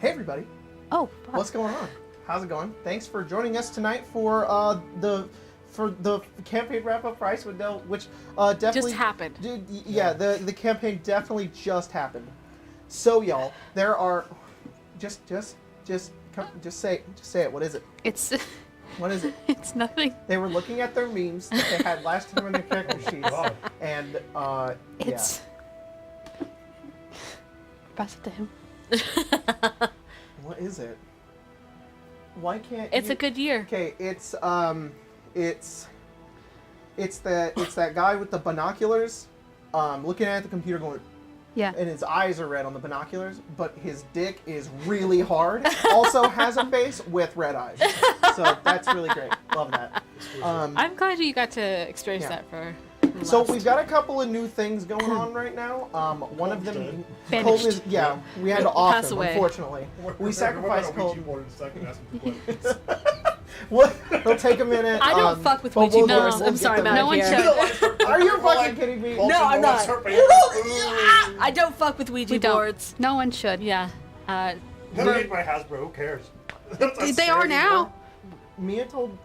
Hey everybody. Oh, fuck. What's going on? How's it going? Thanks for joining us tonight for the campaign wrap up for Icewind, which definitely just happened. Dude, yeah, the campaign definitely just happened. So y'all, there are just say it. What is it? It's What is it? it's nothing. They were looking at their memes that they had last time on their character sheets, and It's pass it to him. What is it? Why can't It's you... a good year. Okay, it's that guy with the binoculars, looking at the computer going, Yeah. and his eyes are red on the binoculars, but his dick is really hard. Also has a face with red eyes. So that's really great. Love that. I'm glad you got to experience Yeah. that for. So we've got a couple of new things going on right now. One of them, Colt is, yeah, we had to off Pass him, away. Unfortunately. We sacrificed Colt. What? It'll take a minute. I don't fuck with but Ouija we'll boards. get I'm sorry, them. I'm No out one here. should. Are you fucking kidding me? No, I'm not. I don't fuck with Ouija We don't. boards. No one should. Yeah. They made my Hasbro. Who cares? They are now. Mia told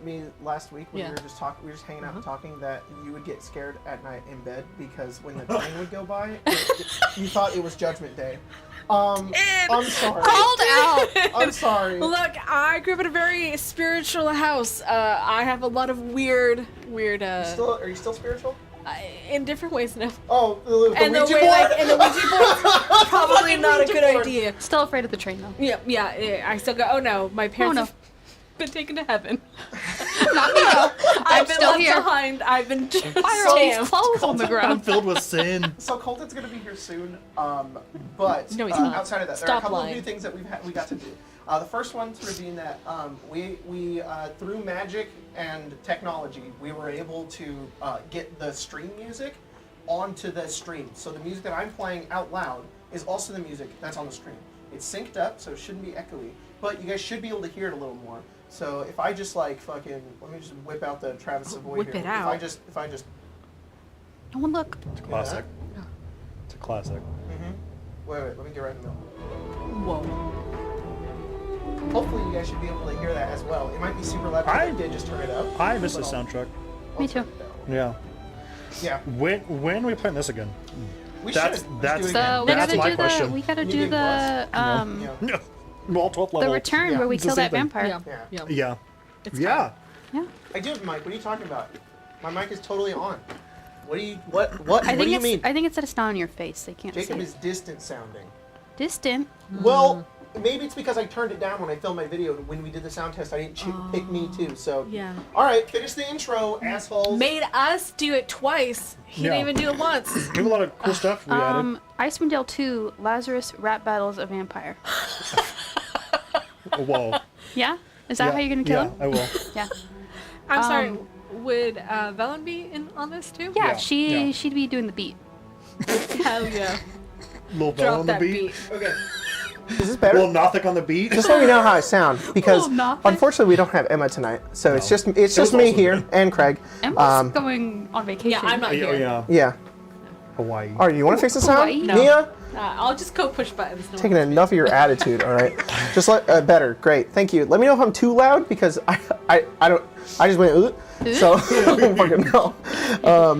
me last week when Yeah. we were just hanging out and talking that you would get scared at night in bed because when the train would go by, you thought it was Judgment Day. I'm sorry. Called out. I'm sorry. Look, I grew up in a very spiritual house. I have a lot of weird. Are you still spiritual? In different ways now. Oh, the And the Ouija way, board? and the Ouija board, probably not a Ouija good board. idea. Still afraid of the train though. Yeah. I still go. Oh no, my parents no. have been taken to heaven. Not me though. I've been still left here. behind. I've been Why are all these stamped. clothes on the I'm ground? filled with sin. So Colton's gonna be here soon, but No, he's not. outside of that, there are a Stop couple lying. of new things that we got to do. The first one to redeem that we through magic and technology, we were able to get the stream music onto the stream. So the music that I'm playing out loud is also the music that's on the stream. It's synced up, so it shouldn't be echoey, but you guys should be able to hear it a little more. So if I just like fucking, let me just whip out the Travis Savoy Whip here. it out. If I just. No one look. It's a classic. It's a classic. Wait, let me get right in the middle. Whoa. Hopefully you guys should be able to hear that as well. It might be super loud because I did just turn it up. I miss the but I'll- soundtrack. Me I'll turn too. it down. Yeah. Yeah, When are we playing this again? we That's- should. Let's that's- do it So again. we That's gotta my do question. we gotta You do give the Yeah. All 12th level. the return Yeah. where we It's the kill same that thing. vampire. Yeah. Yeah. It's Yeah. Yeah. I do, Mike. What are you talking about? My mic is totally on. What do you? What I do think you it's mean? I think it's that it's not on your face. They can't Jacob see is distant sounding. it. Distant. Well, maybe it's because I turned it down when I filmed my video. When we did the sound test, I didn't pick me too. So Yeah. All right, finish the intro, assholes. Made us do it twice. He Yeah. didn't even do it once. We have a lot of cool stuff we added. Icewind 2, Lazarus Rat Battles a Vampire. Whoa. Yeah? Is that how you're gonna kill him? I will. Yeah. I'm sorry. Would Velen be in on this too? Yeah, Yeah, yeah. she'd be doing the beat. Hell yeah. Little bell Drop on the that beat. beat. Okay. Is this better? Little Nothic on the beat. Just let me know how I sound because Oh, nothing. unfortunately we don't have Emma tonight, so it's just me also here good. and Craig. Emma's going on vacation. Yeah, I'm not Oh, here. yeah. Yeah. Hawaii. All right, you want to fix the sound, Hawaii? No. Mia? I'll just go push buttons. No Taking enough of your attitude. All right, just better. Great, thank you. Let me know if I'm too loud because I don't. I just went. So I don't fucking know.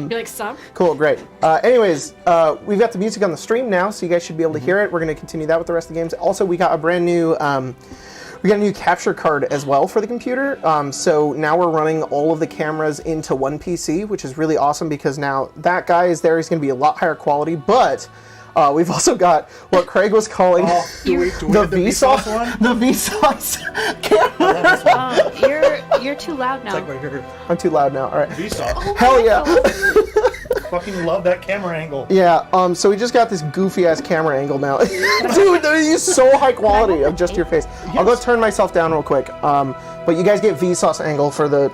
You're like some. Cool, great. Anyways, we've got the music on the stream now, so you guys should be able to hear it. We're going to continue that with the rest of the games. Also, we got a brand new, we got a new capture card as well for the computer. So now we're running all of the cameras into one PC, which is really awesome because now that guy is there. He's going to be a lot higher quality, but we've also got what Craig was calling Do we the have the Vsauce, Vsauce one? the Vsauce camera. You're too loud now. Like right here. I'm too loud now. All right. Vsauce. Hell yeah. Fucking love that camera angle. Yeah, so we just got this goofy ass camera angle now. Dude, they use so high quality of just your face. I'll go turn myself down real quick. But you guys get Vsauce angle for the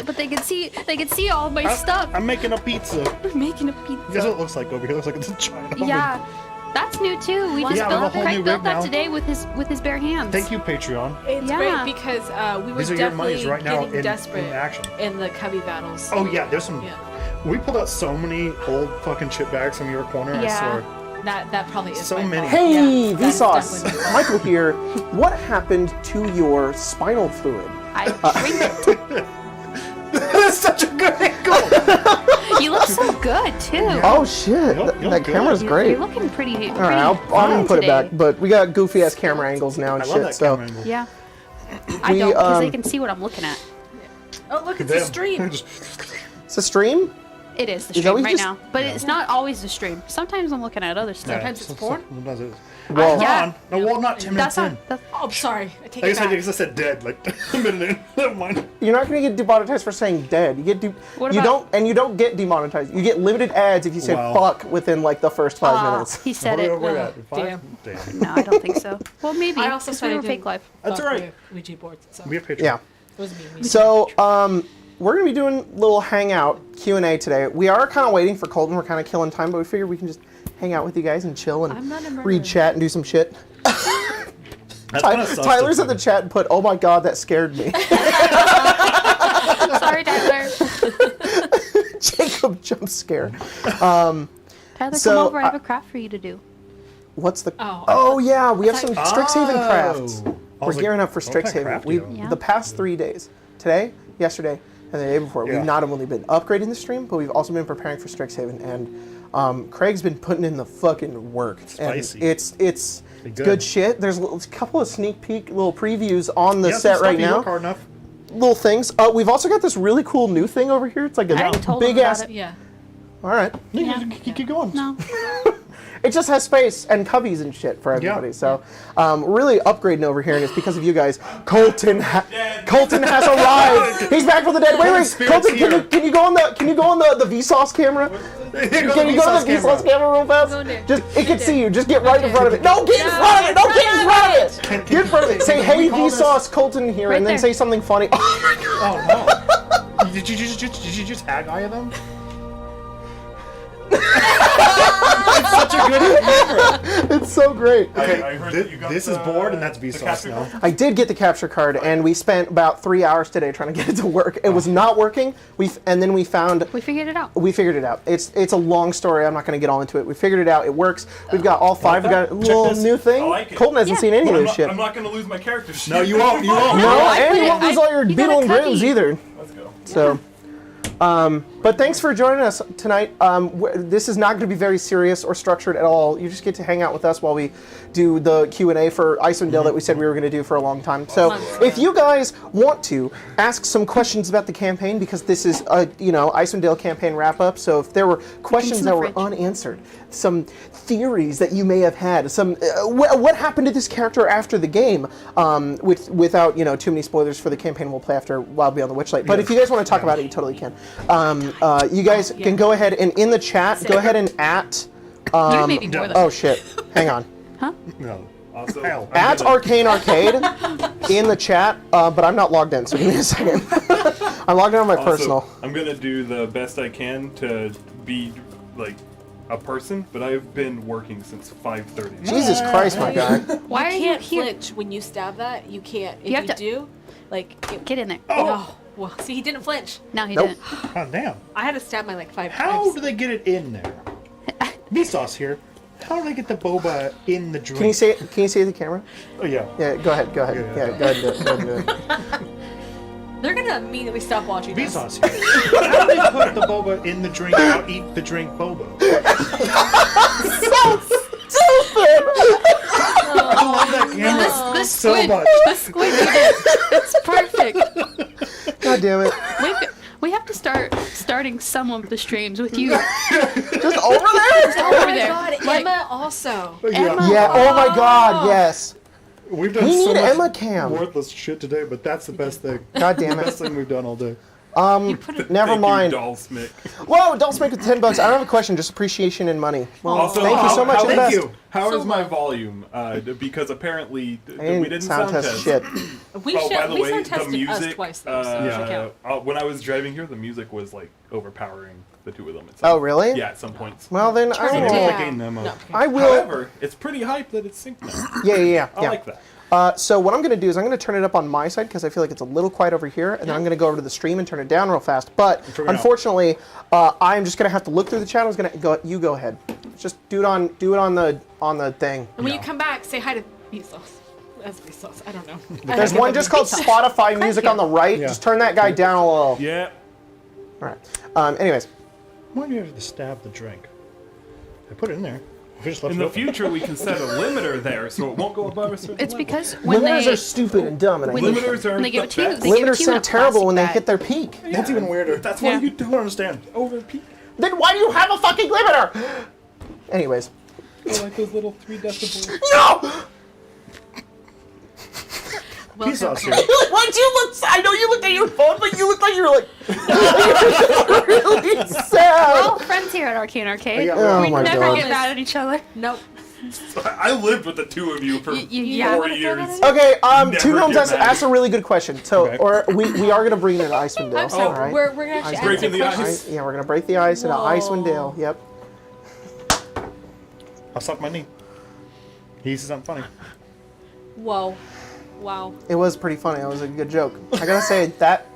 But they can see all my stuff. I'm making a pizza. We're making a Guess pizza. what it looks like over here? It looks like it's a China. Yeah. That's new too. We just Yeah, we have a built whole Craig new built rig that now. today with his bare hands. Thank you, Patreon. It's Yeah. great because we were These are your definitely monies right now getting in desperate action. in the cubby battles. Oh yeah, there's some. Yeah. We pulled out so many old fucking chip bags from your corner. I Yeah. swear. That probably is So my many. fault. Hey, Yeah, that's Vsauce! definitely- Michael here. What happened to your spinal fluid? I drink it. That's such a good angle. You look so good too. Oh shit! Yep, That good. camera's great. You're looking pretty. All right, I'll put it back. But we got goofy ass camera angles now and I love shit. that So camera angle. Yeah. I We, don't, because they um, can see what I'm looking at. Oh, look, it's a Damn. stream. it's a stream. It is the Is that what stream you right just- now, but it's not always the stream. Sometimes I'm looking at other stuff. Sometimes it's porn? Sometimes it is. Well, Yeah. Come on. No, well, not 10 minutes That's in. not. That's, Oh, sorry. I take I it guess I back. just said dead, like a minute in. Never mind. you're not gonna get demonetized for saying dead. You get What you about- don't get demonetized. You get limited ads if you say Wow. fuck within like the first 5 minutes. he said What it. are we at? Five? damn. Damn. No, I don't think so. Well, maybe. I also 'cause said we I were didn't fake live. That's fuck all right. with Ouija boards. So. We have Patreon. Yeah. It was me. So we're gonna be doing a little hangout Q&A today. We are kind of waiting for Colton. We're kind of killing time, but we figured we can just hang out with you guys and chill I'm and not a murderer. read chat and do some shit. That's kinda sus Tyler's to in the me. chat and put, "Oh my god, that scared me." Sorry, Tyler. Jacob jump scare. Tyler, So, come over. I have a craft for you to do. What's the? Oh, Oh yeah, we have I some thought- Strixhaven crafts. Oh. I We're was like, gearing up for what kind of Strixhaven. craft do We you have? Yeah. the past 3 days, today, yesterday, and the day before, Yeah. we've not only been upgrading the stream, but we've also been preparing for Strixhaven. And Craig's been putting in the fucking work. Spicy. And it's Be good. good. Shit. There's a couple of sneak peek little previews on the Yeah, some set stuff right you now. work hard enough. Little things. We've also got this really cool new thing over here. It's like I a already told him big about ass. it. yeah. All right. Yeah. Keep going. No. It just has space and cubbies and shit for everybody. So we're really upgrading over here, and it's because of you guys. Colton has arrived. He's back from the dead. Wait, Spirit's Colton, here. can you go on the Vsauce camera? Can you go to the Vsauce camera real fast? Go in there. Just it can see you. Just get right in front of it. No, get in front of it. No, get in front of it. Get in front of it. Say, can we "Hey, call this- Vsauce, Colton here," Right and then there. say something funny. Oh no! Did you just tag eye of them? It's such a good idea. It's so great. I heard that you got This is bored, and that's Vsauce capture now. card? I did get the capture card, and we spent about 3 hours today trying to get it to work. It was not working. And then we found. We figured it out. We figured it out. It's a long story. I'm not going to get all into it. We figured it out. It works. We've got all five. We got a little this. new thing. I like it. Colton hasn't Yeah. seen any of I'm this not, shit. I'm not going to lose my character sheet. No, you won't. You won't. No, I and put you it- won't lose I- all your you got beetle a and grims cubby. either. Let's go. So, but thanks for joining us tonight. This is not going to be very serious or structured at all. You just get to hang out with us while we do the Q&A for Icewind that we said we were going to do for a long time. So, if you guys want to ask some questions about the campaign, because this is a Icewind Dale campaign wrap up. So, if there were questions in that the were fridge. unanswered, some theories that you may have had, some what happened to this character after the game, without too many spoilers for the campaign we'll play after Wild Beyond the Witchlight. But if you guys want to talk about it, you totally can. You guys can go ahead and in the chat, go ahead and at. Maybe more than Oh shit! Hang on. No. Also, Hell. I'm At gonna- Arcane Arcade in the chat, but I'm not logged in, so give me a second. I'm logged in on my also, personal. I'm going to do the best I can to be like a person, but I've been working since 5:30. Jesus Christ, my guy. Why are you you can't here? flinch when you stab that. You can't. If You you, have to- do, like, Get in there. oh, well, see, he didn't flinch. No, he Nope. didn't. God damn. I had to stab my like 5 How times. do they get it in there? Vsauce here. How do they get the boba in the drink? Can you say it? Can you see the camera? Oh yeah. Yeah, go ahead. Go ahead. Yeah. Yeah, go ahead. And do it, go ahead. And do it. They're gonna immediately stop watching this. Vsauce here. How do they put the boba in the drink? Not eat the drink boba. I love that camera This so squid. much. The squid did it. It's perfect. God damn it! We have to starting some of the streams with you. Just over there? Oh Over my there. god, Like- Emma also. Emma. Yeah. Oh my God. Yes. We've done We so need much Emma Cam. worthless shit today, but that's the best thing. God damn Best it. thing we've done all day. Never Thank mind. You, Dollsmick. Whoa! Don't speak with $10. I don't have a question. Just appreciation and money. Well, Also, thank you so much. How, and thank best. you. How So is my low. volume? Because apparently I we didn't didn't sound test shit. We Oh, by the we way, sound the tested music. us twice though, so it should count. When I was driving here, the music was like overpowering the two of them. At Oh some- really? Yeah, at some points. Well then, I Turn it will. down. Like a memo. No. I will. However, it's pretty hype that it's synced now. Yeah. I like that. So what I'm going to do is I'm going to turn it up on my side because I feel like it's a little quiet over here, and then I'm going to go over to the stream and turn it down real fast. But unfortunately, I'm just going to have to look through the channels. Going to go. You go ahead. Just do it on the thing. And when you come back, say hi to Meatloaf. That's Meatloaf. I don't know. There's one just called Spotify Music on the right. Just turn that guy down a little. Yeah. All right. Anyways. Why do you have to stab the drink? I put it in there. In the future, we can set a limiter there, so it won't go above a certain It's level. because when Limiters they are stupid and dumb, and I hate them. Limiters are when they give it to you, best. they give it Limiters to you in sound a terrible when they plastic hit their peak. That's even weirder. That's why Yeah. you I don't understand. over peak. Then why do you have a fucking limiter? Anyways. Like those little 3 decibel. No! Vsauce here. Why'd you look? I know you looked at your phone, but you looked like you were like really We're sad. all friends here at Arcane Arcade. Yeah. Oh we my never God. get mad at each other. Nope. I lived with the two of you for yeah. 4 years. Okay, Two Never Gnomes get asked, mad. asked a really good question. So, Okay. or we are gonna bring it to Icewind Dale. I'm sorry. all right? We're gonna actually Breaking answer the questions. ice. Yeah, we're gonna break the ice at Whoa. Icewind Dale. Yep. I'll suck my knee. He says I'm funny. Whoa. Wow. It was pretty funny. It was a good joke. I gotta say that.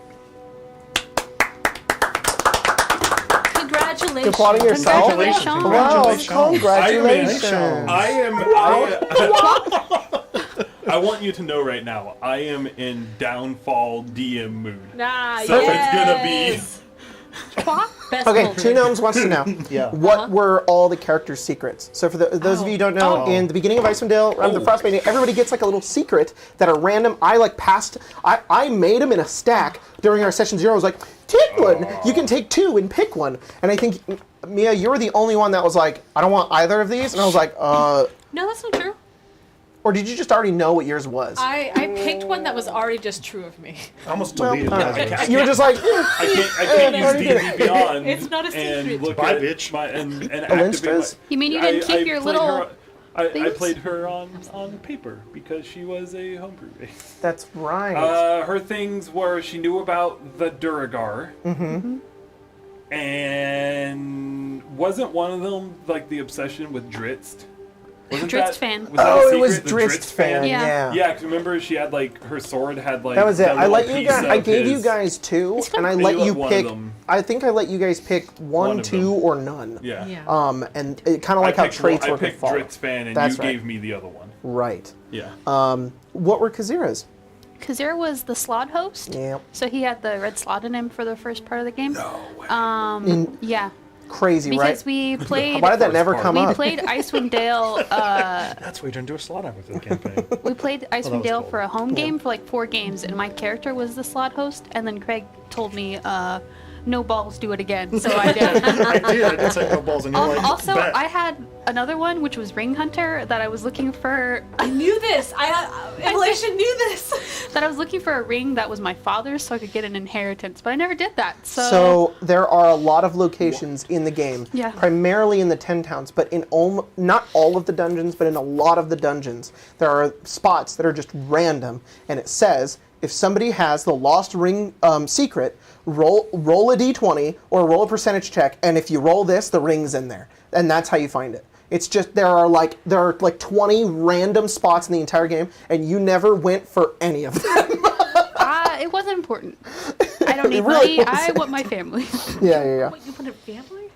Congratulations. You're applauding yourself. Congratulations. Wow! Congratulations. Congratulations. I want you to know right now, I am in downfall DM mood. Nah, So yes. Best Okay, culture. Two Gnomes wants to know Yeah. what were all the characters' secrets. So for those of you who don't know, in the beginning of Icewind Dale, around the Frostbite, everybody gets like a little secret that are random. I made them in a stack during our session 0. I was like, take one. You can take 2 and pick one. And I think Mia, you were the only one that was like, I don't want either of these. And I was like, No, that's not true. or did you just already know what yours was? I picked one that was already just true of me. I almost deleted all it. right. You were just like, I can't use D&D Beyond. It's not a secret. And look Bye, at bitch. and activate my, You mean you didn't keep your played little her- I things? played her on paper because she was a homebrew base. that's right. Her things were she knew about the Duragar. And wasn't one of them like the obsession with Dritz? Wasn't Dritz fan. Was that a Oh, it secret? was The Dritz fan. Yeah. Yeah, 'cause remember she had like her sword had like That was it. that I let little you piece guys. I of gave you his- guys 2, It's fun. and I And let you you let one of pick. them. I think I let you guys pick 1, of 2, them. or none. Yeah. Yeah. And it kind of like I how picked traits one- work I with picked fall. Dritz fan and That's you right. gave me the other one. Right. Yeah. What were Kazira's? Kazir was the slot host. Yeah. So he had the red slot in him for the first part of the game. No way. Yeah. Crazy, Because right? we played Why did that never part. come we up? played Icewind Dale That's why you turned into a slot hammer for the campaign. we played Icewind was Dale cool. for a home game for like 4 games, and my character was the slot host, and then Craig told me no balls, do it again. So I did. I did. I did say no balls, and you're like, Also, bet. I had another one, which was Ring Hunter, that I was looking for. I knew this. Evolution knew this. That I was looking for a ring that was my father's, so I could get an inheritance. But I never did that. So there are a lot of locations in the game, Yeah. primarily in the 10 towns, but in not all of the dungeons, but in a lot of the dungeons, there are spots that are just random, and it says if somebody has the lost ring secret, roll a d20 or roll a percentage check, and if you roll this, the ring's in there, and that's how you find it. It's just there are like 20 random spots in the entire game, and you never went for any of them. it wasn't important. I don't need really money. I wasn't. want my family. Yeah. What, you put a family?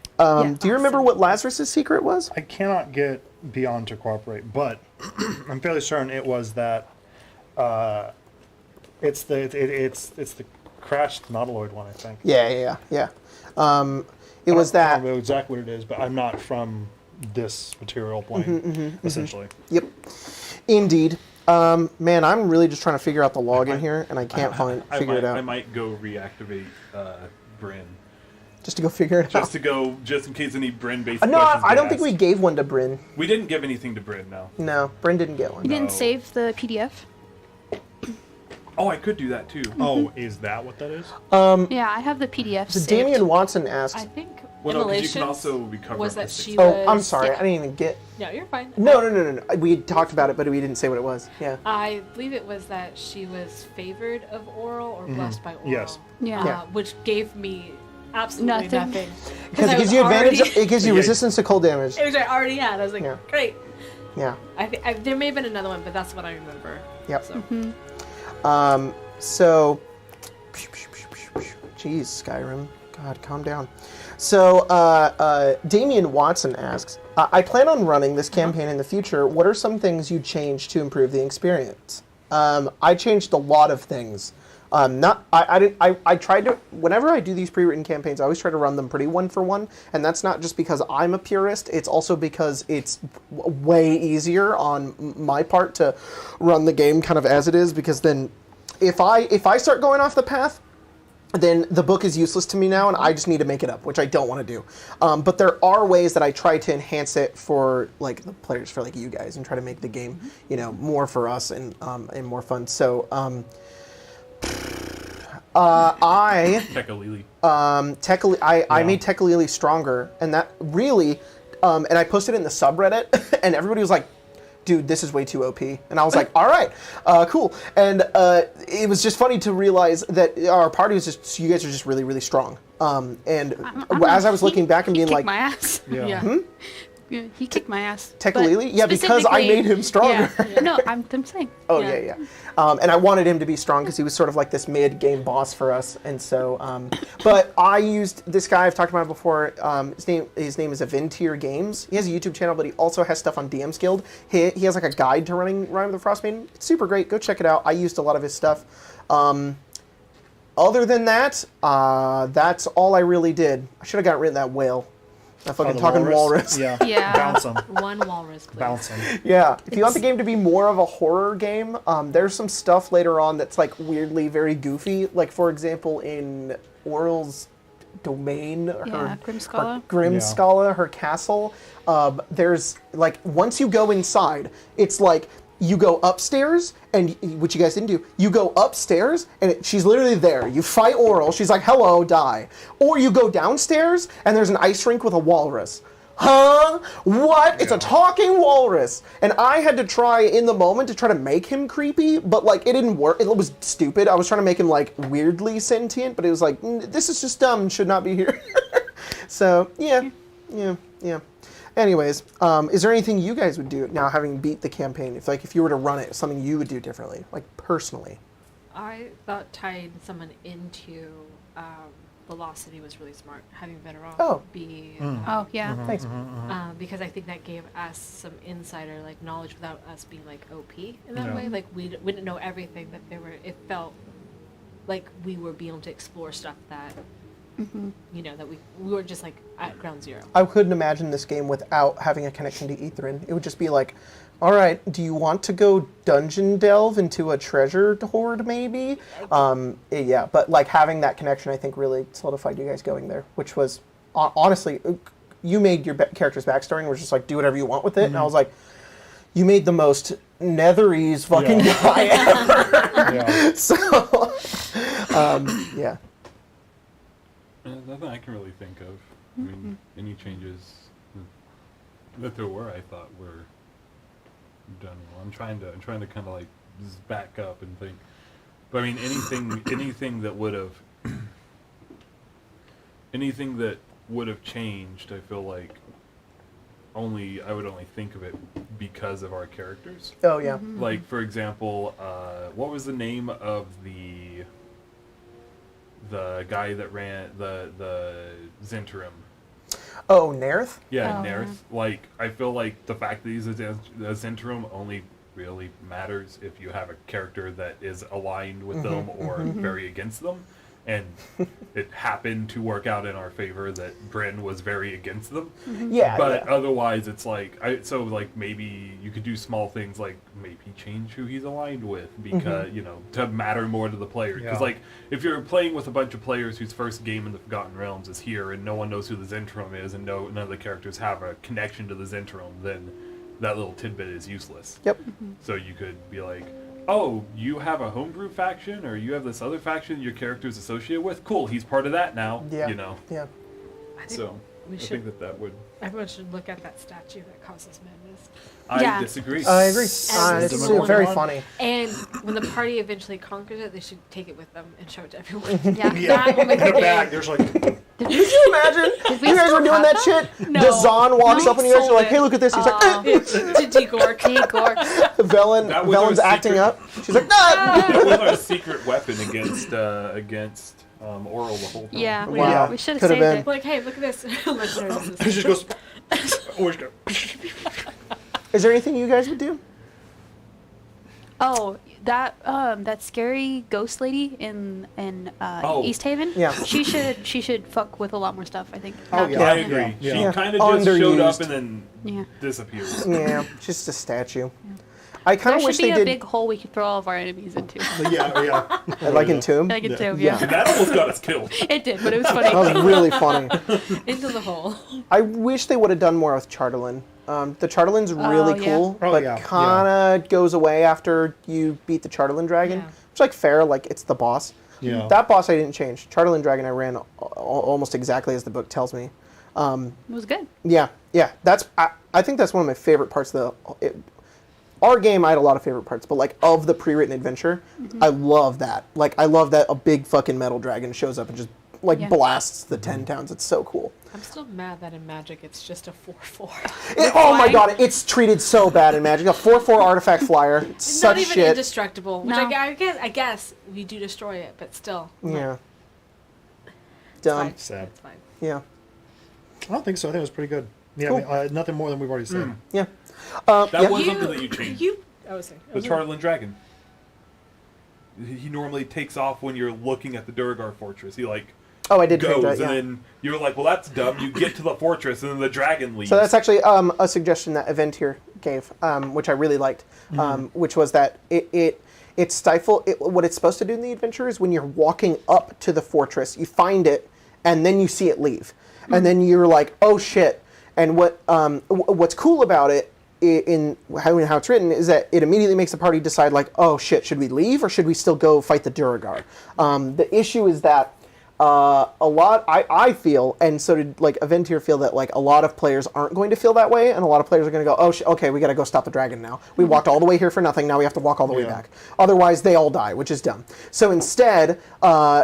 Do you remember what Lazarus's secret was? I cannot get Beyond to cooperate, but I'm fairly certain it was that it's the crashed Nautiloid one, I think. Yeah. It was I that. don't know exactly what it is, but I'm not from this material plane, essentially. Yep. Indeed. Man, I'm really just trying to figure out the login here, and I can't figure it out. I might go reactivate Bryn. Just to go figure it out. Just in case any Bryn-based No, questions I get don't think we asked. gave one to Bryn. We didn't give anything to Bryn, no. No, Bryn didn't get one. You didn't No. save the PDF? Oh, I could do that too. Oh, is that what that is? Yeah, I have the PDF So saved. Damian Watson asked. I think Well, no, 'cause you Immolations can also recover was up to that 6. she Oh, was... I'm sorry. yeah. I didn't even get. No, you're fine. No. We talked about it, but we didn't say what it was. Yeah. I believe it was that she was favored of oral or blessed by oral. Yes. Yeah. Yeah. Which gave me absolutely Nothing. nothing. Because I it gives was you advantage. already- It gives you Yeah. resistance to cold damage. Which I already had. I was like, Yeah. great. Yeah. There may have been another one, but that's what I remember. Yep. So. So, geez, Skyrim. God, calm down. So, Damian Watson asks, I plan on running this campaign in the future. What are some things you changed to improve the experience? I changed a lot of things. I tried to, whenever I do these pre-written campaigns, I always try to run them pretty one for one, and that's not just because I'm a purist, it's also because it's way easier on my part to run the game kind of as it is, because then if I start going off the path, then the book is useless to me now, and I just need to make it up, which I don't want to do. But there are ways that I try to enhance it for like the players, for like you guys, and try to make the game, more for us and more fun. So, Tekalili. I made Tekalili stronger, and that really, and I posted it in the subreddit, and everybody was like, dude, this is way too OP. And I was like, all right, cool. And it was just funny to realize that our party was just, you guys are just really, really strong. As I was looking back and being like, my ass. Yeah. Yeah, he kicked my ass. Tekalili? Yeah, because I made him stronger. Yeah. No, I'm saying. Oh, yeah. And I wanted him to be strong because he was sort of like this mid-game boss for us. And so, but I used this guy I've talked about before. His name is Aventir Games. He has a YouTube channel, but he also has stuff on DM's Guild. He has like a guide to running Rime of the Frost Maiden. It's super great. Go check it out. I used a lot of his stuff. Other than that, that's all I really did. I should have gotten rid of that whale. That fucking talking walrus. Yeah. Bounce him. One walrus, please. Bounce him. Yeah. If you want the game to be more of a horror game, there's some stuff later on that's like weirdly very goofy. Like, for example, in Oral's domain, Grimskala, her castle, there's like, once you go inside, it's like, you go upstairs, and which you guys didn't do, you go upstairs, and she's literally there. You fight Oral, she's like, hello, die. Or you go downstairs, and there's an ice rink with a walrus. Huh? What? It's a talking walrus. And I had to try in the moment to try to make him creepy, but like, it didn't work. It was stupid. I was trying to make him like weirdly sentient, but it was like, this is just dumb, should not be here. So, yeah. Anyways, is there anything you guys would do now, having beat the campaign? If you were to run it, something you would do differently, like personally? I thought tying someone into velocity was really smart. Having Veteran be. Oh yeah. Thanks. Because I think that gave us some insider knowledge without us being OP in that way. Like we didn't know everything that there were. It felt like we were being able to explore stuff that. That we were just at ground zero. I couldn't imagine this game without having a connection to Etherin. It would just be like, all right, do you want to go dungeon delve into a treasure hoard maybe? Yeah, but having that connection, I think, really solidified you guys going there, which was, honestly, you made your character's backstory and was just do whatever you want with it. And I was like, you made the most Netherese fucking guy ever. So, yeah. Nothing I can really think of. I mean, any changes that there were, I thought were done well. I'm trying to kind of just back up and think. But I mean, anything that would have changed, I feel like I would only think of it because of our characters. Oh yeah. Like, for example, what was the name of the guy that ran the Zentrum? Oh, Nerth? Yeah, Nerth. I feel like the fact that he's a Zentrum only really matters if you have a character that is aligned with them or very against them. And it happened to work out in our favor that Bryn was very against them. Yeah. But otherwise, it's maybe you could do small things like maybe change who he's aligned with because, to matter more to the player. Because, if you're playing with a bunch of players whose first game in the Forgotten Realms is here and no one knows who the Zentrum is and none of the characters have a connection to the Zentrum, then that little tidbit is useless. Yep. So you could be like, oh, you have a homebrew faction, or you have this other faction your character's associated with? Cool, he's part of that now. Yeah. Yeah. I think So We I should. think that would. Everyone should look at that statue that causes madness. I Yeah. disagree. I agree. And It's the one very on- funny. And when the party eventually conquers it, they should take it with them and show it to everyone. Yeah. That will make In the a bag, game. there's like, Did you imagine? we You guys still were doing have that them? shit? No. Dazan walks No. up and you guys are like, Sold hey, look at this. He's like, eh. To Degork. Igor. That was our Velen's acting secret- up. She's like, nah. That was our secret weapon against Oral the whole time. Yeah. Wow. We should have Could've saved been. Like, hey, look at this. Legendary he resistance. just goes, always go. Is there anything you guys would do? Oh, that scary ghost lady in Oh. East Haven. Yeah. She should fuck with a lot more stuff. I think. Oh, Not yeah. just I him. agree. Yeah. She Yeah. kind of just showed up Underused. and then Yeah. disappeared. Yeah, just a statue. I kind There of should wish be they a did. big hole we could throw all of our enemies into. Yeah. Like in Tomb. Like it too. Yeah. Yeah. That almost got us killed. It did, but it was That funny. was really funny. Into the hole. I wish they would have done more with Charterlin. The Charterlin's really Oh, yeah. cool, Oh, but yeah, kind of goes away after you beat the Charterlin dragon. Yeah. It's like fair, like it's the boss. Yeah. That boss I didn't change. Charterlin dragon I ran almost exactly as the book tells me. It was good. Yeah. That's I think that's one of my favorite parts of our game. I had a lot of favorite parts, but like of the pre-written adventure, I love that. Like I love that a big fucking metal dragon shows up and just like Yeah. blasts the 10 towns. It's so cool. I'm still mad that in Magic it's just a 4/4. Oh my flying. god, it's treated so bad in Magic. A 4/4 artifact flyer. It's It's such not even shit. indestructible. Which No. I guess we do destroy it, but still. Yeah. It's Dumb. fine. Sad. It's fine. Yeah. I don't think so. I think it was pretty good. Yeah, Cool. I mean, nothing more than we've already said. Yeah. That yeah. was something that you changed. I was saying. The Charlton Dragon. He normally takes off when you're looking at the Durgar fortress. He like Oh, I did goes, change that. and Yeah. then you're like, "Well, that's dumb." You get to the fortress, and then the dragon leaves. So that's actually a suggestion that Eventier gave, which I really liked, which was that it stifle what it's supposed to do in the adventure is when you're walking up to the fortress, you find it, and then you see it leave, and then you're like, oh shit. And what's cool about it in how it's written is that it immediately makes the party decide like, oh shit, should we leave or should we still go fight the Duragar? The issue is that I feel, and so did like Aventier feel, that like a lot of players aren't going to feel that way, and a lot of players are going to go, oh, okay, we got to go stop the dragon now. We walked all the way here for nothing. Now we have to walk all the way back. Otherwise, they all die, which is dumb. So instead,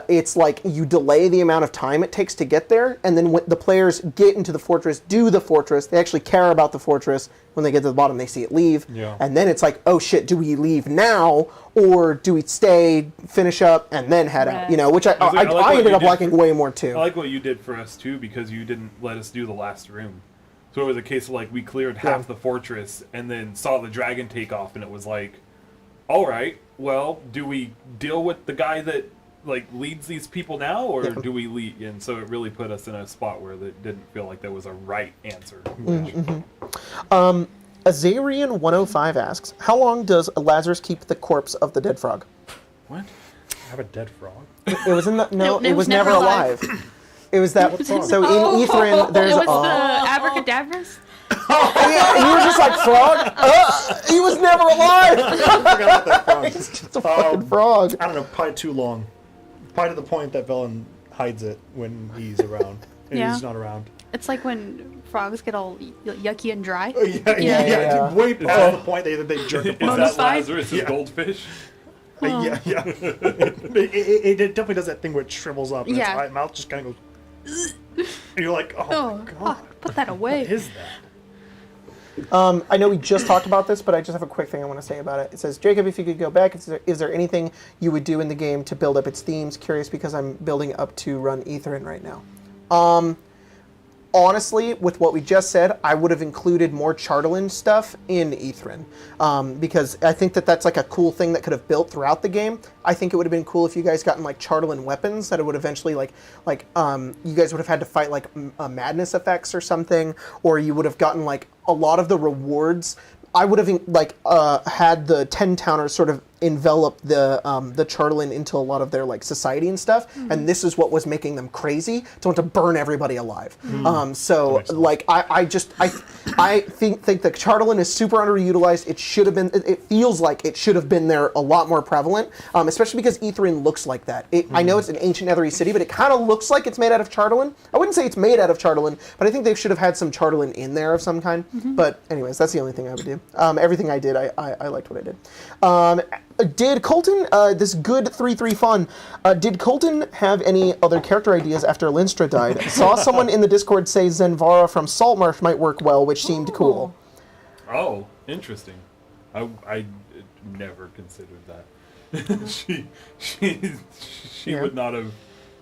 it's like you delay the amount of time it takes to get there, and then when the players get into the fortress, do the fortress. They actually care about the fortress. When they get to the bottom, they see it leave, and then it's like, oh shit, do we leave now? Or do we stay, finish up, and then head out? You know, which I what ended you up did liking way more too. I like what you did for us too, because you didn't let us do the last room. So it was a case of like we cleared half the fortress and then saw the dragon take off, and it was like, all right, well, do we deal with the guy that like leads these people now, or do we lead? And so it really put us in a spot where it didn't feel like there was a right answer. Azarian 105 asks, how long does Lazarus keep the corpse of the dead frog? What? I have a dead frog. It was in the No, it was never alive. It was that. frog? So in Ithrin, there's It was the abracadabras. you were just like frog. He was never alive. I forgot about that frog. It's just a fucking frog. I don't know, probably too long. Probably to the point that Velen hides it when he's around. And Yeah. he's not around. It's like when frogs get all yucky and dry. Yeah. Way past the point that they jerk Is apart. that Mummified? Lazarus' Yeah. goldfish? Yeah. It definitely does that thing where it shrivels up and Yeah. its mouth just kind of goes. And you're like, oh, Oh, my god, fuck, put that away. what is that? I know we just talked about this, but I just have a quick thing I want to say about it. It says, Jacob, if you could go back, is there anything you would do in the game to build up its themes? Curious because I'm building up to run Ithrin right now. Honestly, with what we just said, I would have included more Charterland stuff in Ithrin, because I think that's like a cool thing that could have built throughout the game. I think it would have been cool if you guys gotten like Charterland weapons that it would eventually you guys would have had to fight like madness effects or something, or you would have gotten like a lot of the rewards. I would have had the 10 towners sort of enveloped the Charlton into a lot of their like society and stuff, and this is what was making them crazy to want to burn everybody alive. So like I think the Charlton is super underutilized. It should have been. It feels like it should have been there a lot more prevalent, especially because Ethrin looks like that. I know it's an ancient Nethery city, but it kind of looks like it's made out of Charlton. I wouldn't say it's made out of Charlton, but I think they should have had some Charlton in there of some kind. But anyways, that's the only thing I would do. Everything I did, I liked what I did. Did Colton, this good 3-3 fun, did Colton have any other character ideas after Linstra died? Saw someone in the Discord say Zenvara from Saltmarsh might work well, which seemed cool. Oh, interesting. I never considered that. she would not have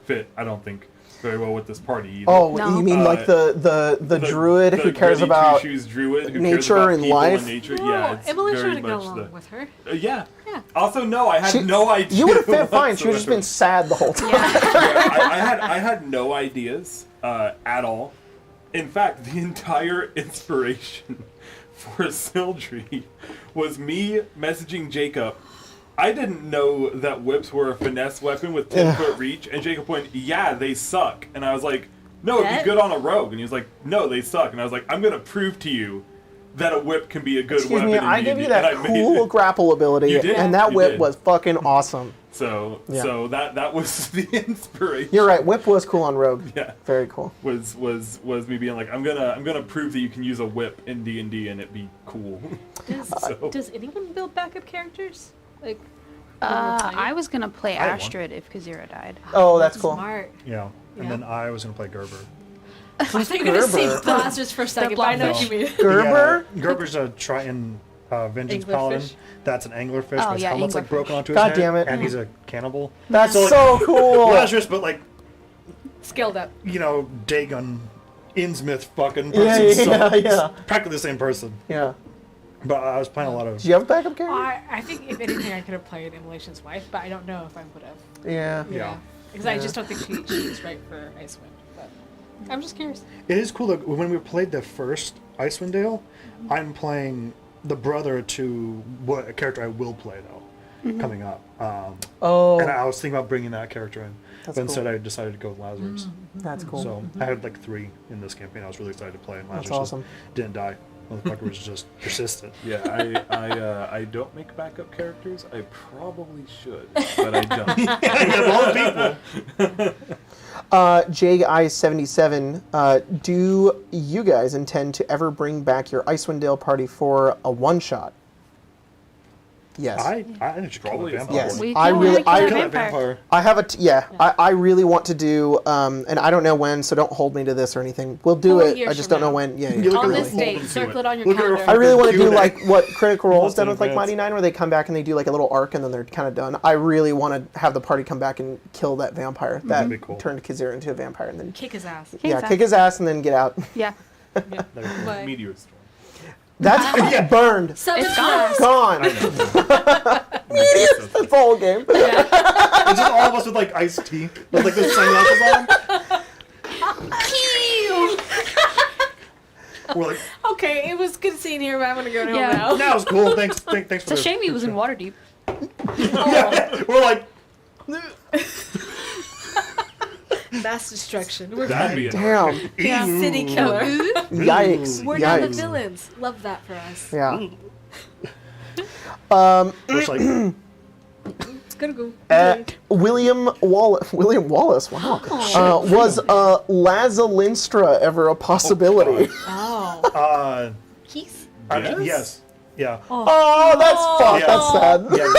fit, I don't think, very well with this party either. Oh, No. you mean like the druid who cares about druid who nature cares about and people life? And nature. Oh, Yeah, it's Emily very should have much gone along with her. Yeah. Yeah. Also, no, I had no idea. You would have fit fine. She would have just been whatsoever. sad the whole time. Yeah. I had no ideas at all. In fact, the entire inspiration for Sildri was me messaging Jacob. I didn't know that whips were a finesse weapon with 10-foot reach, and Jacob went, yeah, they suck. And I was like, no, it'd be good on a rogue. And he was like, no, they suck. And I was like, I'm going to prove to you that a whip can be a good Excuse weapon. me, in I gave D&D. you that And I made cool it. grapple ability, You did. and that You whip did. was fucking awesome. So that was the inspiration. You're right, whip was cool on Rogue. Yeah. Very cool. Was me being like, I'm gonna prove that you can use a whip in D&D and it be cool. Does anyone build backup characters? Like, I was gonna play I want. Astrid if Kazira died. Oh, that's cool. Smart. Yeah. And Yeah. then I was going to play Gerber. I thought you were going to say Gerber? blasters for a second, but I know what you mean. Gerber? Yeah, Gerber's a Triton vengeance Anglerfish? paladin. That's an anglerfish. Oh, His yeah, helmet's like anglerfish. broken onto his God head. damn it. And he's a cannibal. That's So, like, so cool. Lazarus, but like, Scaled up. you know, Dagon, Innsmouth fucking Yeah, person. yeah, so yeah. it's practically the same person. Yeah. But I was playing a lot of. Do you have a backup character? I think if anything, I could have played Immolation's wife, but I don't know if I would have. Yeah. Yeah. Because I just don't think she's right for Icewind. But I'm just curious. It is cool that when we played the first Icewind Dale, I'm playing the brother to a character I will play though, coming up. Oh, And I was thinking about bringing that character in, That's but instead cool. I decided to go with Lazarus. that's cool. So I had like 3 in this campaign. I was really excited to play, and Lazarus That's awesome. just didn't die. Motherfucker was just persistent. Yeah, I don't make backup characters. I probably should, but I don't. JI77, do you guys intend to ever bring back your Icewind Dale party for a one-shot? Yes. I think you Probably kill a is vampire. Yes. We I can really- kill I- a Kill that vampire. vampire. I have I really want to do, and I don't know when, so don't hold me to this or anything. We'll do 4 it. years I just from don't know now. when. Yeah, You yeah. look On at this it. date, Hold 'em to circle it. it on your Look at her calendar. I really want to do Q&A. like what Critical Role's Months done in with like advance. Mighty Nine, where they come back and they do like a little arc and then they're kind of done. I really want to have the party come back and kill that vampire that be cool. turned Kazira into a vampire and then Kick his ass. Kick his ass. kick his ass and then get out. Yeah. Yeah. But Meteor storm. That's burned. so It's gone. Gone. That's the whole game. It's just all of us with like iced tea, with like the sunglasses on. We're like, okay, it was good seeing you, but I'm gonna go home Yeah. now. that was cool. Thanks for It's a the- shame he was in Waterdeep. Yeah, we're like, Mass destruction. We're That'd fine. be a Damn. Yeah. City killer. Yikes. We're not the Yikes. villains. Love that for us. Yeah. it's like, It's gonna go. William Wallace. Wow. Was Laza Linstra ever a possibility? Oh. He's. yes, yeah, Oh, that's fucked. Yeah. That's sad. yeah.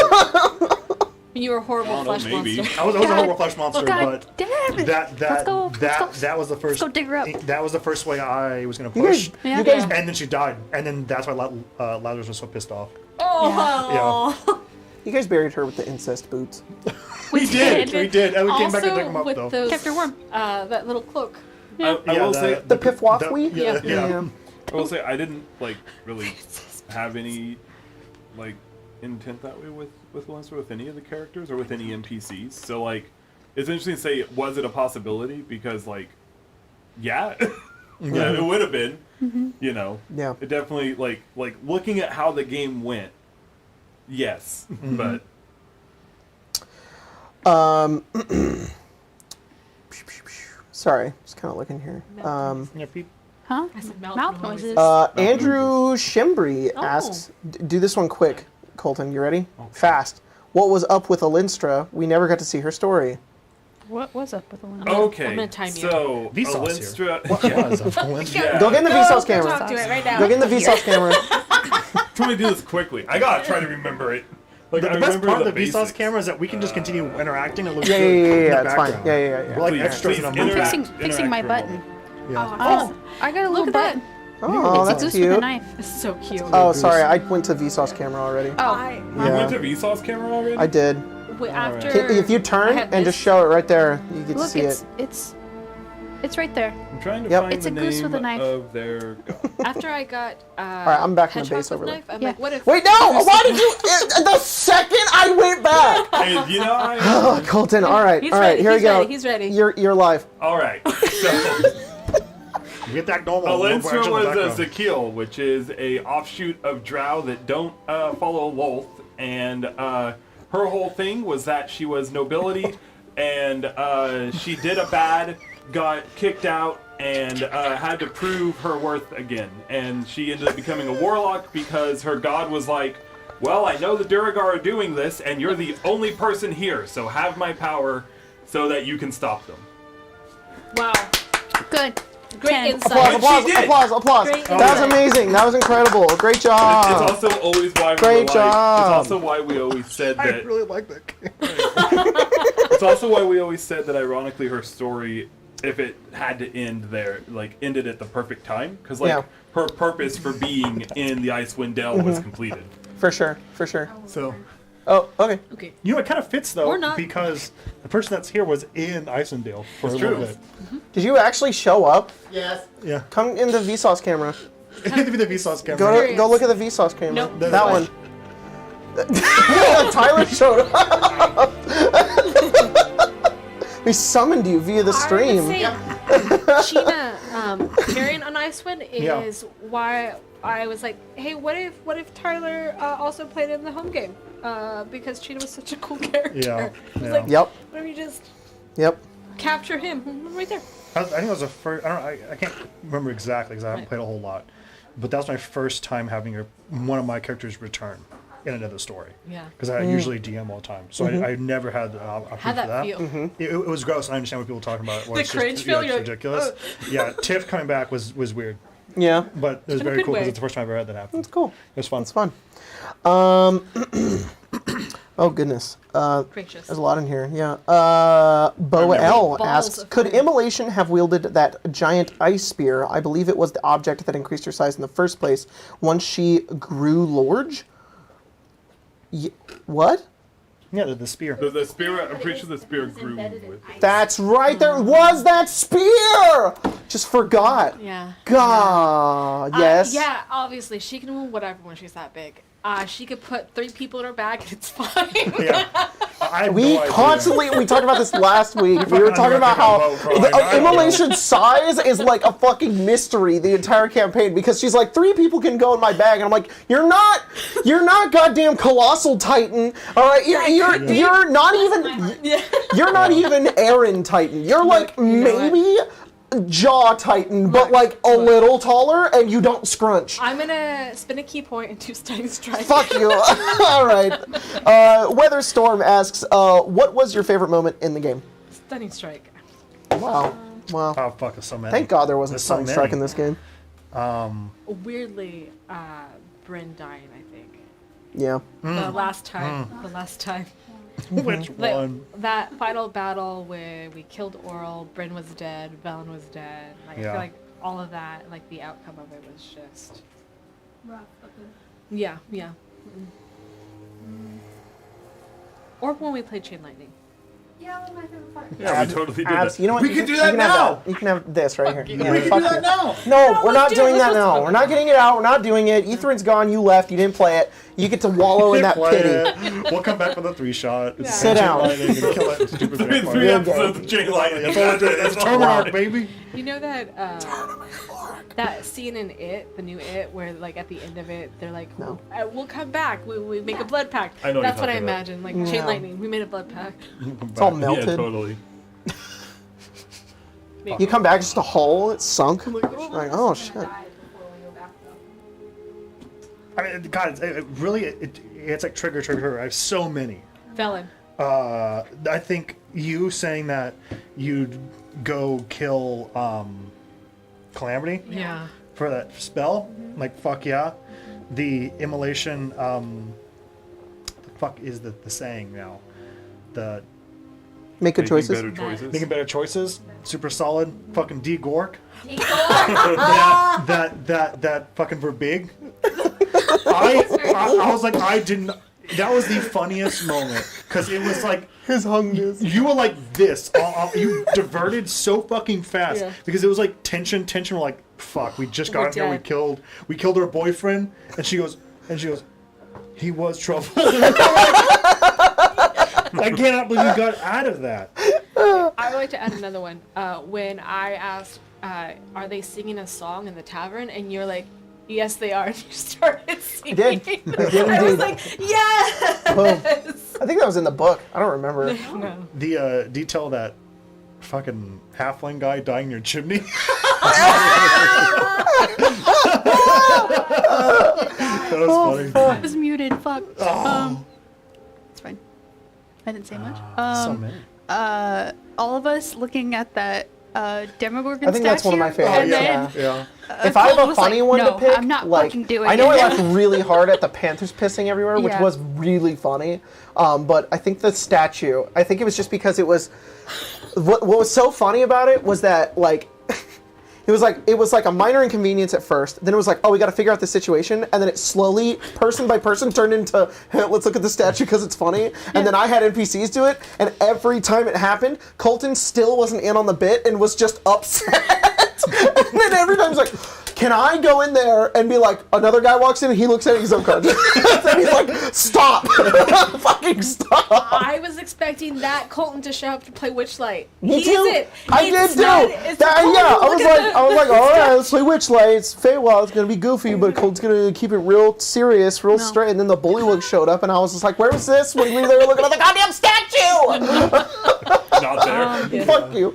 You were a horrible I don't know, flesh maybe. monster. I was a horrible flesh monster, God but damn it. that Let's go. that was the first. go dig her up. That was the first way I was gonna You push, guys, Yeah. you guys, and then she died, and then that's why Lazarus was so pissed off. Oh. you guys buried her with the incest boots. We We did, and we came back and Also, dug him up with though. those, Kept her warm. that little cloak. I will say, The Pifwafwi? Yeah. I will say, I didn't like really have any like intent that way with Lancer, with any of the characters or with any NPCs. So like, it's interesting to say, was it a possibility? Because like, yeah, yeah, it would have been. You know, Yeah. it definitely like looking at how the game went. Yes, but Sorry, just kind of looking here. Yeah, Pete. Huh? I said Mouth noises. Andrew Shimbri Oh. asks, do this one quick, Colton. You ready? Fast. What was up with Alinstra? We never got to see her story. What was up with the one? Okay, I'm gonna time you. so Vsauce Alinstra. What was up? Valencia? Yeah. Go get in the Vsauce camera. Talk to it right now. Go get in the Vsauce camera. Try to do this quickly. I gotta try to remember it. Like, The I best remember part of the basics. Vsauce camera is that we can just continue interacting and look Yeah, good yeah, in the yeah, it's fine. background. Yeah, yeah, yeah. We're like Please, extras in a please movie. interact. Fixing my interact for a button. Yeah. Oh, I got a little look at button. Oh, It that's goes with a cute. knife. it's so cute. Oh, sorry, I went to Vsauce camera already. Oh, I, You Yeah. went to Vsauce camera already? I did. after If you turn I had and this- just show it right there, you get to look, see it. it's right there. I'm trying to Yep. find It's the a goose name with a knife. of their god. after I got right, I'm back in the hedgehog base with overlay. knife, I'm Yeah. like, what if Wait, no! Why did you? The second I went back. And you know, Oh, Colton. All right, He's all right. ready, Here he's we go. ready, he's ready. You're live. all right. So Get that normal. Alinstra action in was the a background. Zakil, which is a offshoot of Drow that don't follow Lolth, and her whole thing was that she was nobility, and she did a bad, got kicked out, and had to prove her worth again. And she ended up becoming a warlock because her god was like, well, I know the Duragar are doing this, and you're the only person here, so have my power so that you can stop them. Wow, Good. great 10. insight. Applause! But Applause! she did. Applause! Applause! Great That was insight. amazing. That was incredible. Great It's job. also always why we Great were like, job. it's also why we always said I that really like that game. it's also why we always said that ironically her story, if it had to end there, like ended at the perfect time, because like Yeah. her purpose for being in the Icewind Dale was completed. For sure. For sure. So, Oh, okay. Okay. you know, it kind of fits though, Or not. because the person that's here was in Icewind for It's a little true. bit. Did you actually show up? Yes. Yeah. Come in the Vsauce camera. It'd be the Vsauce camera. Go look at the Vsauce camera. Nope. That one. Tyler showed up. We summoned you via the stream. Sheena carrying on Icewind Yeah. is why I was like, hey, what if Tyler also played in the home game? Because Sheena was such a cool character. Yeah, I was yeah. like, Yep. what if you just Yep. capture him right there? I think it was the first. I can't remember exactly because I haven't Right. played a whole lot. But that was my first time having one of my characters return in another story. Yeah. Because I usually DM all the time, so I never had the opportunity How'd for that that. feel? It was gross. I understand what people are talking about. Well, The it's cringe just, feel, it's you're like, ridiculous. Yeah, Tiff coming back was weird, Yeah. but it was In a very good cool because way. it's the first time I've ever had that happen. It's cool. It was fun. It's fun. Oh goodness. Gracious. There's a lot in here. Yeah. Bo L Balls asks, of could food. Immolation have wielded that giant ice spear? I believe it was the object that increased her size in the first place once she grew large. What? Yeah, the spear. The spear, I'm pretty sure the spear grew with. That's right. There was that spear. Just forgot. Yeah. God. Yes. Yeah, obviously she can move whatever when she's that big. She could put 3 people in her bag and it's fine. Yeah, I have We no idea. constantly, we talked about this last week. We were talking about how the Immolation's size is like a fucking mystery the entire campaign because she's like, 3 people can go in my bag. And I'm like, you're not goddamn Colossal Titan. All right, you're not even, you're not even Aaron Titan. You're like you know what? maybe Jaw Titan, but Look, like a look. little taller and you don't scrunch. I'm gonna spin a key point and do stunning strike. Fuck you. All right. Weatherstorm asks, what was your favorite moment in the game? Stunning strike. Wow. Wow. Oh fuck, there's so many. Thank God there wasn't There's so Stunning Strike many. in this game. Weirdly, Bryn dying, I think. Yeah. The last time. The last time. Which Like, one? that final battle where we killed Oral, Bryn was dead, Velen was dead. Like, I Yeah. feel like all of that, like the outcome of it was just. Rough. Yeah, yeah. Or when we played Chain Lightning. Yeah, one of my favorite parts. Yeah, we totally did Abs, that. you know what? We you can do you that have now. You can have this right here. Yeah, We can fuck do that you. now. No, we're not let's do it. doing that Let's now. do it. We're not getting it out. We're not doing it. Etherin's gone. You left. You didn't play it. You get to wallow in that Play pity. it. We'll come back with a 3-shot. It's Sit down. lightning and kill that stupid Three vampire. Yeah, episodes of Jay Lightning. That's all it is. It's Terminarch, baby. You know that that scene in It, the new It, where like at the end of it, they're like, No. "We'll come back. We make a blood pact." I know what That's you're what I talking about. imagine. Like No. Chain Lightning, we made a blood pact. It's all Yeah, melted. totally. You come back, just a hole. It's sunk. Like, oh shit. I mean, God, it's like trigger. I have so many. Felon. I think you saying that you'd go kill Calamity Yeah. for that spell, like fuck yeah. The immolation, the fuck is the saying now? The Make good Making choices. better choices. making better choices, super solid, fucking D Gork. that fucking verbig. I was like, I didn't. That was the funniest moment because it was like His hungus. you were like this. You diverted so fucking fast Yeah. because it was like tension. We're like, fuck. We just got We're in here. dead. We killed her boyfriend, and she goes, he was trouble. I cannot believe you got out of that. I would like to add another one. When I asked, "Are they singing a song in the tavern?" and you're like, "Yes, they are," and you started singing. did. I did I was indeed. like, "Yes." Boom. I think that was in the book. I don't remember. No. The detail that fucking halfling guy dying in your chimney. That was funny. I was muted. Fuck. Oh. It's fine. I didn't say much. So many. All of us looking at that Demogorgon I think that's one of my statue, favorites. and then Yeah. If I have Colton a was funny like, one "No, to pick, I'm not like fucking doing I know it." I laughed really hard at the Panthers pissing everywhere, which Yeah. was really funny. But I think the statue. I think it was just because it was. What was so funny about it was that like. It was like a minor inconvenience at first. Then it was like, oh, we got to figure out the situation, and then it slowly, person by person, turned into, hey, let's look at the statue because it's funny. And then I had NPCs do it, and every time it happened, Colton still wasn't in on the bit and was just upset. And then every time he's like, can I go in there and be like, another guy walks in and he looks at it, he's unconscious. And he's like, stop, fucking stop. I was expecting that Colton to show up to play Witchlight. Me He's too. it. I It's did not- too. it's That, Colton, yeah, I look was at like, the- all right, let's play Witchlight. It's Feywild. It's gonna be goofy, but Colton's gonna keep it real serious, real No. straight. And then the Bullywug showed up, and I was just like, where was this when we were looking at the goddamn statue? Not there. Yeah. Fuck you.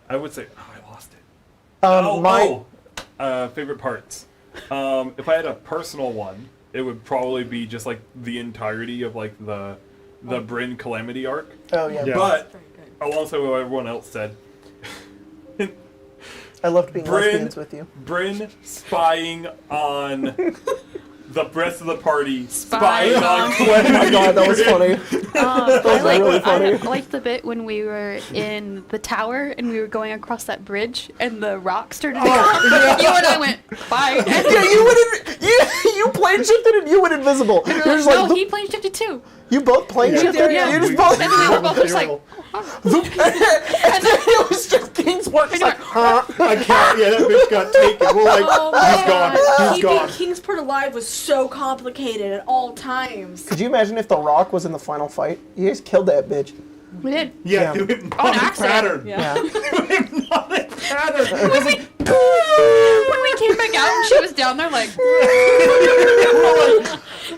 I would say, I lost it. Favorite parts. If I had a personal one, it would probably be just like the entirety of like the Bryn Calamity arc. Oh yeah. Yeah. But Very good. alongside what everyone else said, I loved being Bryn, lesbians with you. Bryn spying on the rest of the party, spying on Oh my god, that was funny. I was really funny. I liked the bit when we were in the tower and we were going across that bridge and the rock started to go. You and I went, bye. And Yeah, you plane shifted and you went invisible. we You're were just like, like, no, he played 52. you both plane Yeah. shifted. Yeah. You just both. And then we were both just like, And then it was just King's work. It's like, huh? I can't. Yeah, that bitch got taken. We're like, Oh my he's gone. God. He's gone. Keeping Kingsport alive was so complicated at all times. Could you imagine if The Rock was in the final fight? You guys killed that bitch. we did. Yeah, Yeah. do hypnotic accident. pattern. Yeah. Hypnotic pattern. When we came back out and she was down there like,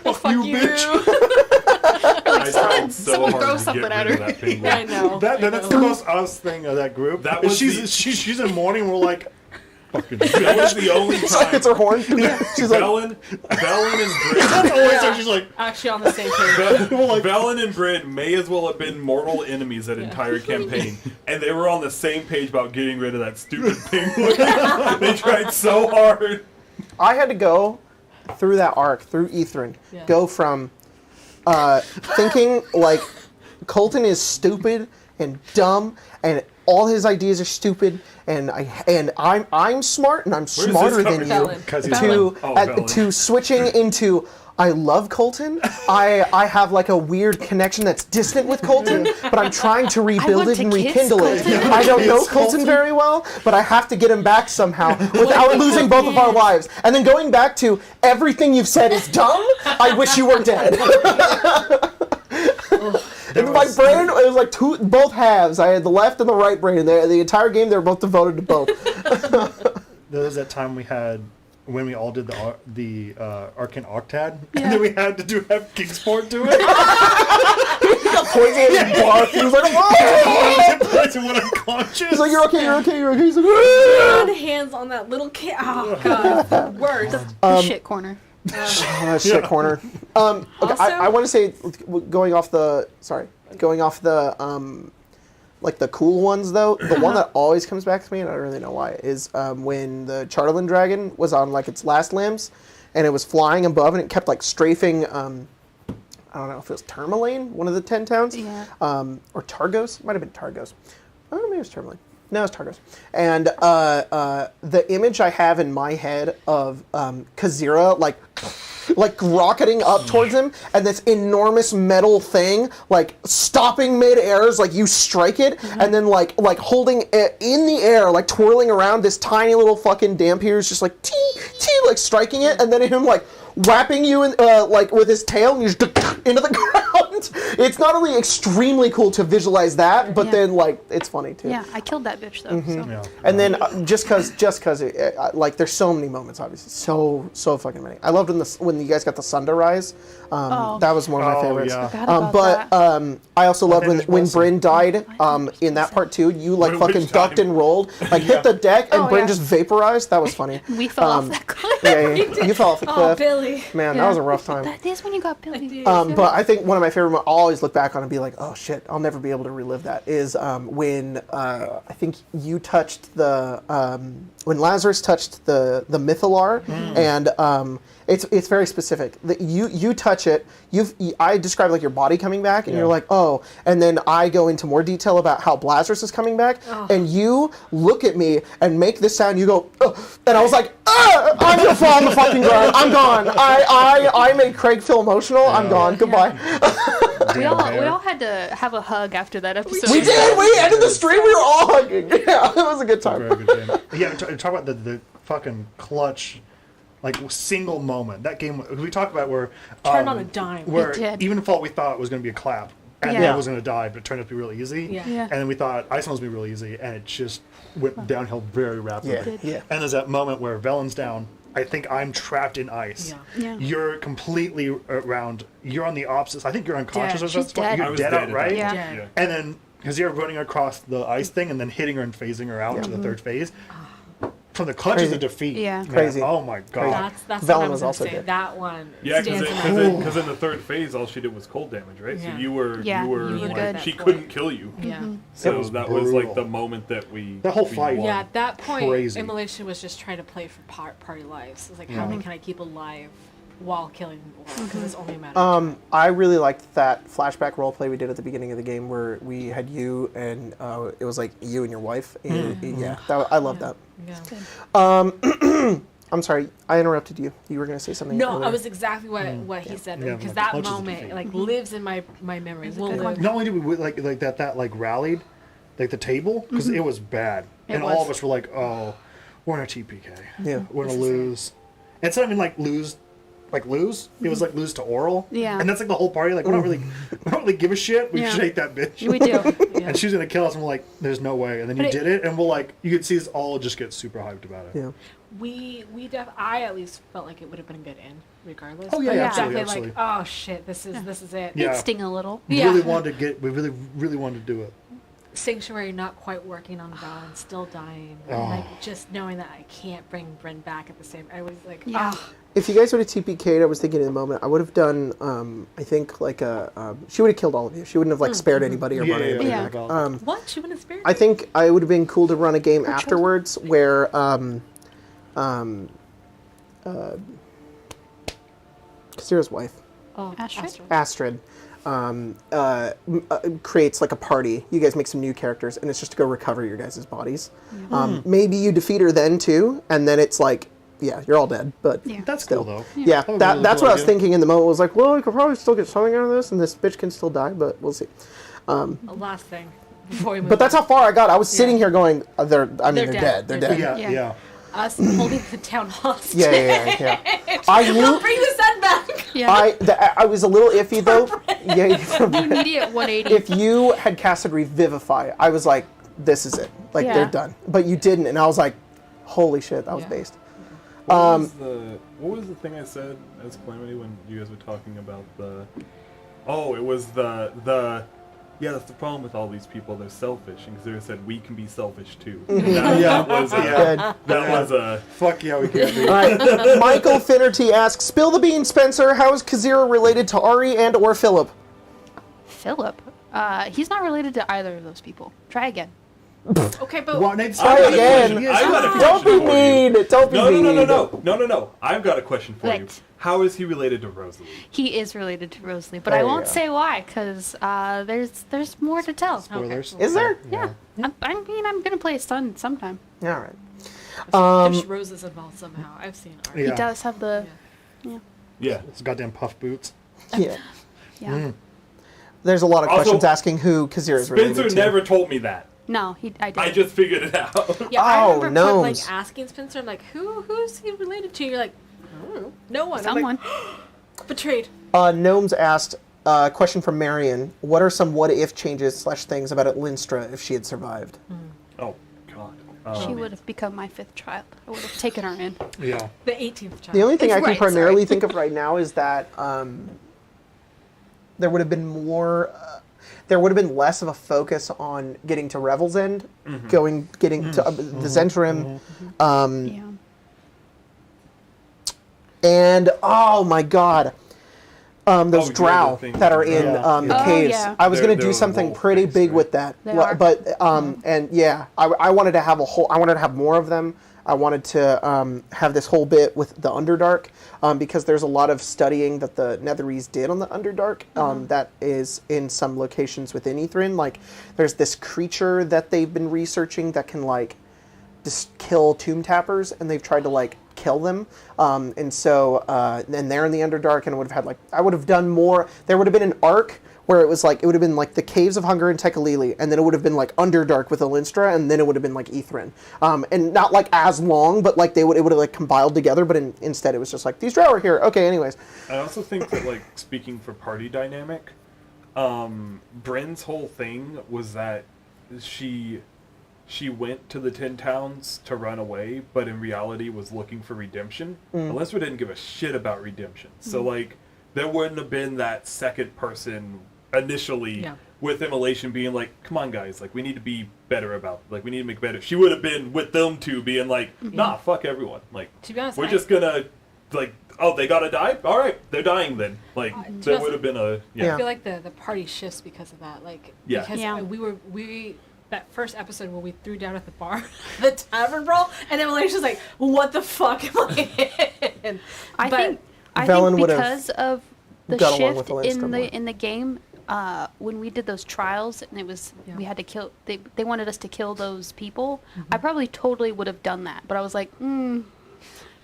well, fuck you, you. I tried so Someone hard throw to something get at rid of her. that penguin. I know. That's the most us thing of that group. That And was she's in mourning. We're like, fucking. That was the only It's like time it's her horn. She's like, Bellin and Bryn. That's always Yeah. like she's like, Actually on the same page. Velen and Bryn may as well have been mortal enemies that entire campaign, and they were on the same page about getting rid of that stupid penguin. They tried so hard. I had to go through that arc, through Ethrin, go from thinking like Colton is stupid and dumb, and all his ideas are stupid, and I'm smart, and I'm smarter than you. Velen. 'Cause he's Velen. To switching into I love Colton. I have like a weird connection that's distant with Colton, but I'm trying to rebuild want it to and kiss rekindle it. Colton. I don't know Colton very well, but I have to get him back somehow without losing both of our lives. And then going back to everything you've said is dumb. I wish you were dead. In my brain, it was like both halves. I had the left and the right brain. The entire game, they were both devoted to both. There was that time we had when we all did the Arcane Octad, and then we had to have Kingsport do it. He got poisoned in his bark. He was like, "Whoa!" Person went unconscious. He's like, "You're okay, you're okay, you're okay." He's like, "Ah!" Had hands on that little kid. Oh god, worst. The shit corner. Oh, shit corner. Okay, Also- I want to say, going off the like the cool ones though, the one that always comes back to me, and I don't really know why, is when the Charterland dragon was on like its last limbs, and it was flying above, and it kept like strafing. I don't know if it was Tourmaline, one of the 10 towns, Yeah. or Targos. It might have been Targos. Oh, maybe it was Tourmaline. No, it's Targos. And the image I have in my head of Kazira like rocketing up towards him, and this enormous metal thing like stopping mid-air, is like you strike it, and then like holding it in the air, like twirling around, this tiny little fucking Dampier is just like tee tee, like striking it, and then him like whapping you in like with his tail, and you just into the ground. It's not only extremely cool to visualize that, but Yeah. then like it's funny too. Yeah, I killed that bitch though. So. Yeah. And then just cause like there's so many moments, obviously, so fucking many. I loved when you guys got the sun to rise. That was one of my Oh, favorites. yeah. Forgot about But that. I also loved think when there's Bryn died in that part too. You like Which fucking ducked time? and rolled, like hit the deck, and Oh, Bryn yeah. just vaporized. That was funny. We fell off that cliff. Yeah, you fell off the Oh, cliff. Billy. Man, that was a rough time. That is when you got Billy. But I think one of my favorite, I'll always look back on and be like, oh shit, I'll never be able to relive that, is when I think you touched when Lazarus touched the Mythalar, and it's very specific. You touch it, I describe like your body coming back, and you're like, oh, and then I go into more detail about how Lazarus is coming back, and you look at me and make this sound, you go, ugh, and I was like, I'm gonna fall on the fucking ground, I'm gone. I made Craig feel emotional, I'm gone, goodbye. We all had to have a hug after that episode. We did, we ended the stream, we were all hugging. Yeah, it was a good time. Very good game. Yeah, talk about the fucking clutch, like single moment. That game we talked about where Turned on a dime. Where It did. even Fault we thought was going to be a clap, and Yeah. then it was going to die, but it turned out to be really easy. Yeah. Yeah. And then we thought Icewind was going to be really easy, and it just went downhill very rapidly. Yeah. And there's that moment where Velen's down. I think I'm trapped in ice. Yeah. You're completely around. You're on the opposite. I think you're unconscious. Dead. Or something. She's dead. You're I was dead dead out, at right? that Yeah. Dead. Yeah. And then, because you're running across the ice thing and then hitting her and phasing her out to the third phase. From the clutches Crazy. of defeat. Yeah. Man, Crazy. oh my god. That's Velen what I was was also also say. dead. That one Yeah, stands in my because in the third phase, all she did was cold damage, right? Yeah. So you were Yeah, you were like, good. she At that couldn't point. kill you. Yeah. So It was that was like the brutal. moment that we That whole we fight. won. Yeah, at that point, Crazy. Immolation was just trying to play for party lives. It's like, how many can I keep alive while killing more? Because it's only a matter of time. I really liked that flashback roleplay we did at the beginning of the game where we had you and it was like you and your wife. Yeah, I love that. Yeah. I'm sorry, I interrupted you. You were going to say something. No, earlier. I was exactly what he said Yeah, because like that clutches of moment defeat. like lives in my memory. Will good live. one. Not only did we like that like rallied, like the table, because it was bad, and all was. of us were like, oh, we're in a TPK. Yeah. We're gonna This is it. lose. And it's not even like lose. It was like lose to Oral. Yeah. And that's like the whole party. Like we don't really give a shit. We Yeah. just hate that bitch. We do. Yeah. And she's gonna kill us, and we're like, "There's no way." And then you But did it, and we're like, you could see us all just get super hyped about it. Yeah. I at least felt like it would have been a good end regardless. Oh, yeah, But yeah, definitely absolutely, like, oh shit, this is it. Yeah. It sting a little. We Yeah. really wanted to we really wanted to do it. Sanctuary not quite working on Valen, still dying. Oh. And like just knowing that I can't bring Bryn back at the same. I was like, Yeah. ah, If you guys would have TPK'd, I was thinking in the moment, I would have done, I think, like she would have killed all of you. She wouldn't have, like, spared anybody or run anybody yeah. back. what? She wouldn't have spared I me? think I would have been cool to run a game afterwards where, Kasira's wife, Oh, Astrid? Astrid, creates like a party. You guys make some new characters, and it's just to go recover your guys' bodies. Maybe you defeat her then too, and then it's like, yeah, you're all dead. But Yeah. That's still. cool though. Yeah, That was a that's really what cool I was idea. thinking in the moment. Was like, well, we could probably still get something out of this, and this bitch can still die, but we'll see. Last thing before we move But that's on. how far I got. I was sitting Yeah. here going, they're They're dead. dead. They're They're dead. dead. Yeah, Yeah. yeah. Us holding the town hostage. Yeah. I Don't knew. bring the sun back. Yeah. I was a little iffy though. Yeah. The immediate 180. If you had casted Revivify, I was like, this is it. Like Yeah. they're done. But you didn't, and I was like, holy shit, that was Yeah. based. What was the thing I said as Calamity when you guys were talking about the? Oh, it was the. Yeah, that's the problem with all these people. They're selfish, and Kazira said we can be selfish too. That was Good. that was a. Fuck yeah, we can be. All right. Michael Finnerty asks, spill the beans, Spencer. How is Kazira related to Ari and or Philip? Philip. He's not related to either of those people. Try again. Okay, but Well, Nate's Try I've got a again. question. I've got a Don't question be for mean. you. Don't be mean. No. I've got a question for you. Right. How is he related to Rosalie? He is related to Rosalie, but There I you won't go. say why, because there's more to tell. Spoilers. Is there? Yeah. I mean, I'm gonna play his son sometime. All right. there's roses involved somehow. I've seen art. Yeah. He does have the. Yeah. It's goddamn puff boots. Yeah. Yeah. There's a lot of Also, questions asking who Kazira is related Spencer to. never told me that. No, I did. I just figured it out. Yeah, I Oh, remember gnomes. like asking Spencer, I'm like, who's he related to? You're like, I don't know. No one. I'm Someone. like, betrayed. Gnomes asked a question from Marion. What are some what-if changes / things about Linstra if she had survived? Oh God. She would have become my 5th child. I would have taken her in. Yeah. The 18th child. The only thing I can Right, primarily sorry. think of right now is that there would have been more. There would have been less of a focus on getting to Revel's End, getting to the Zentrum, Yeah. and oh my god, those yeah, drow the things that are in in Yeah. the Oh, caves. yeah. I was They're- going to do they're something wolf pretty things, big right? with that, They are. but and yeah, I wanted to have I wanted to have more of them. I wanted to have this whole bit with the Underdark because there's a lot of studying that the Netherese did on the Underdark that is in some locations within Ithrin. Like, there's this creature that they've been researching that can, like, just kill tomb tappers, and they've tried to, like, kill them. And so, and they're in the Underdark, and I would have had, like, I would have done more. There would have been an arc where it was like, it would have been like the Caves of Hunger and Tekalili, and then it would have been like Underdark with Alinstra, and then it would have been like Ithrin. And not like as long, but like it would have like compiled together, but instead it was just like, these drow are here. Okay, anyways. I also think that, like, speaking for party dynamic, Bryn's whole thing was that she went to the 10 towns to run away, but in reality was looking for redemption. Alinstra didn't give a shit about redemption. So, like, there wouldn't have been that second person initially with Immolation being like, come on, guys, like, we need to be better about, like, we need to make better. She would have been with them two being like, nah, fuck everyone. Like, To be honest, we're just gonna, like, oh, they gotta die? All right, they're dying then. Like, there honest, would have been a, Yeah. I feel like the party shifts because of that. Like, Yeah. because Yeah. we that first episode where we threw down at the bar, the tavern brawl, and then Alicia's like, what the fuck am I in? I But- think Velen would've because of the got along with shift Alinstra more. in the game, when we did those trials and it was we had to kill they wanted us to kill those people, I probably totally would have done that. But I was like,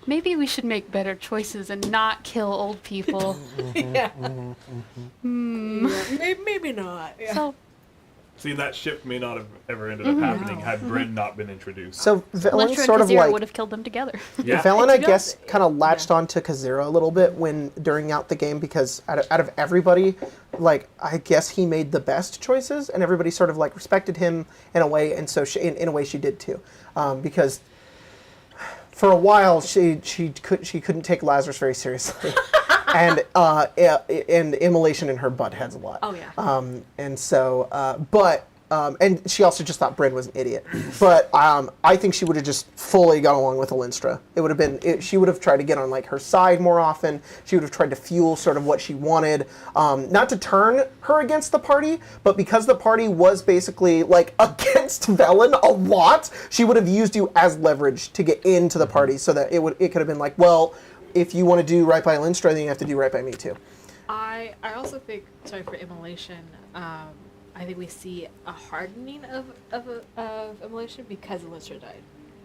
maybe we should make better choices and not kill old people. Yeah. Maybe not. Yeah. So see, that shift may not have ever ended up happening had Bryn not been introduced. So Velen Lyntra sort and of Kazira like, would have killed them together. Yeah. Velen, To I be guess, honest, kind of latched onto Kazira a little bit during out the game because out of everybody, like, I guess he made the best choices and everybody sort of like respected him in a way, and so in a way she did too, because for a while she couldn't take Lazarus very seriously. And immolation in her butt heads a lot. Oh, yeah. And so, and she also just thought Bryn was an idiot. But I think she would have just fully gone along with Alinstra. It would have been, she would have tried to get on like her side more often. She would have tried to fuel sort of what she wanted. Not to turn her against the party, but because the party was basically like against Velen a lot, she would have used you as leverage to get into the party so that it could have been like, well, if you want to do right by Alinstra, then you have to do right by me too. I also think, sorry for immolation, I think we see a hardening of immolation because Alyssa died.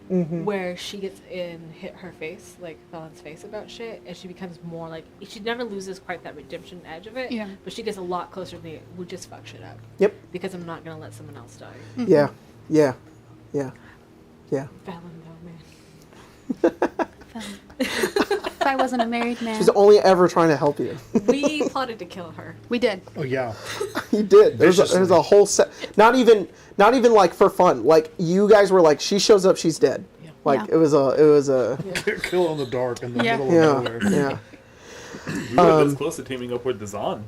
Mm-hmm. Where she gets hit her face, like Felon's face about shit, and she becomes more like, she never loses quite that redemption edge of it, Yeah. but she gets a lot closer to the, we just fuck shit up. Yep. Because I'm not gonna let someone else die. Yeah. Yeah. Yeah. Yeah. Felon though, man. If I wasn't a married man. She's only ever trying to help you. We plotted to kill her. We did. Oh yeah. You did. There's Viciously. a whole set. Not even like for fun. Like you guys were like, she shows up, she's dead. Yeah. Like Yeah. it was a. Kill in the dark in the Yeah. middle Yeah. of nowhere. Yeah. We were this close to teaming up with the Zon.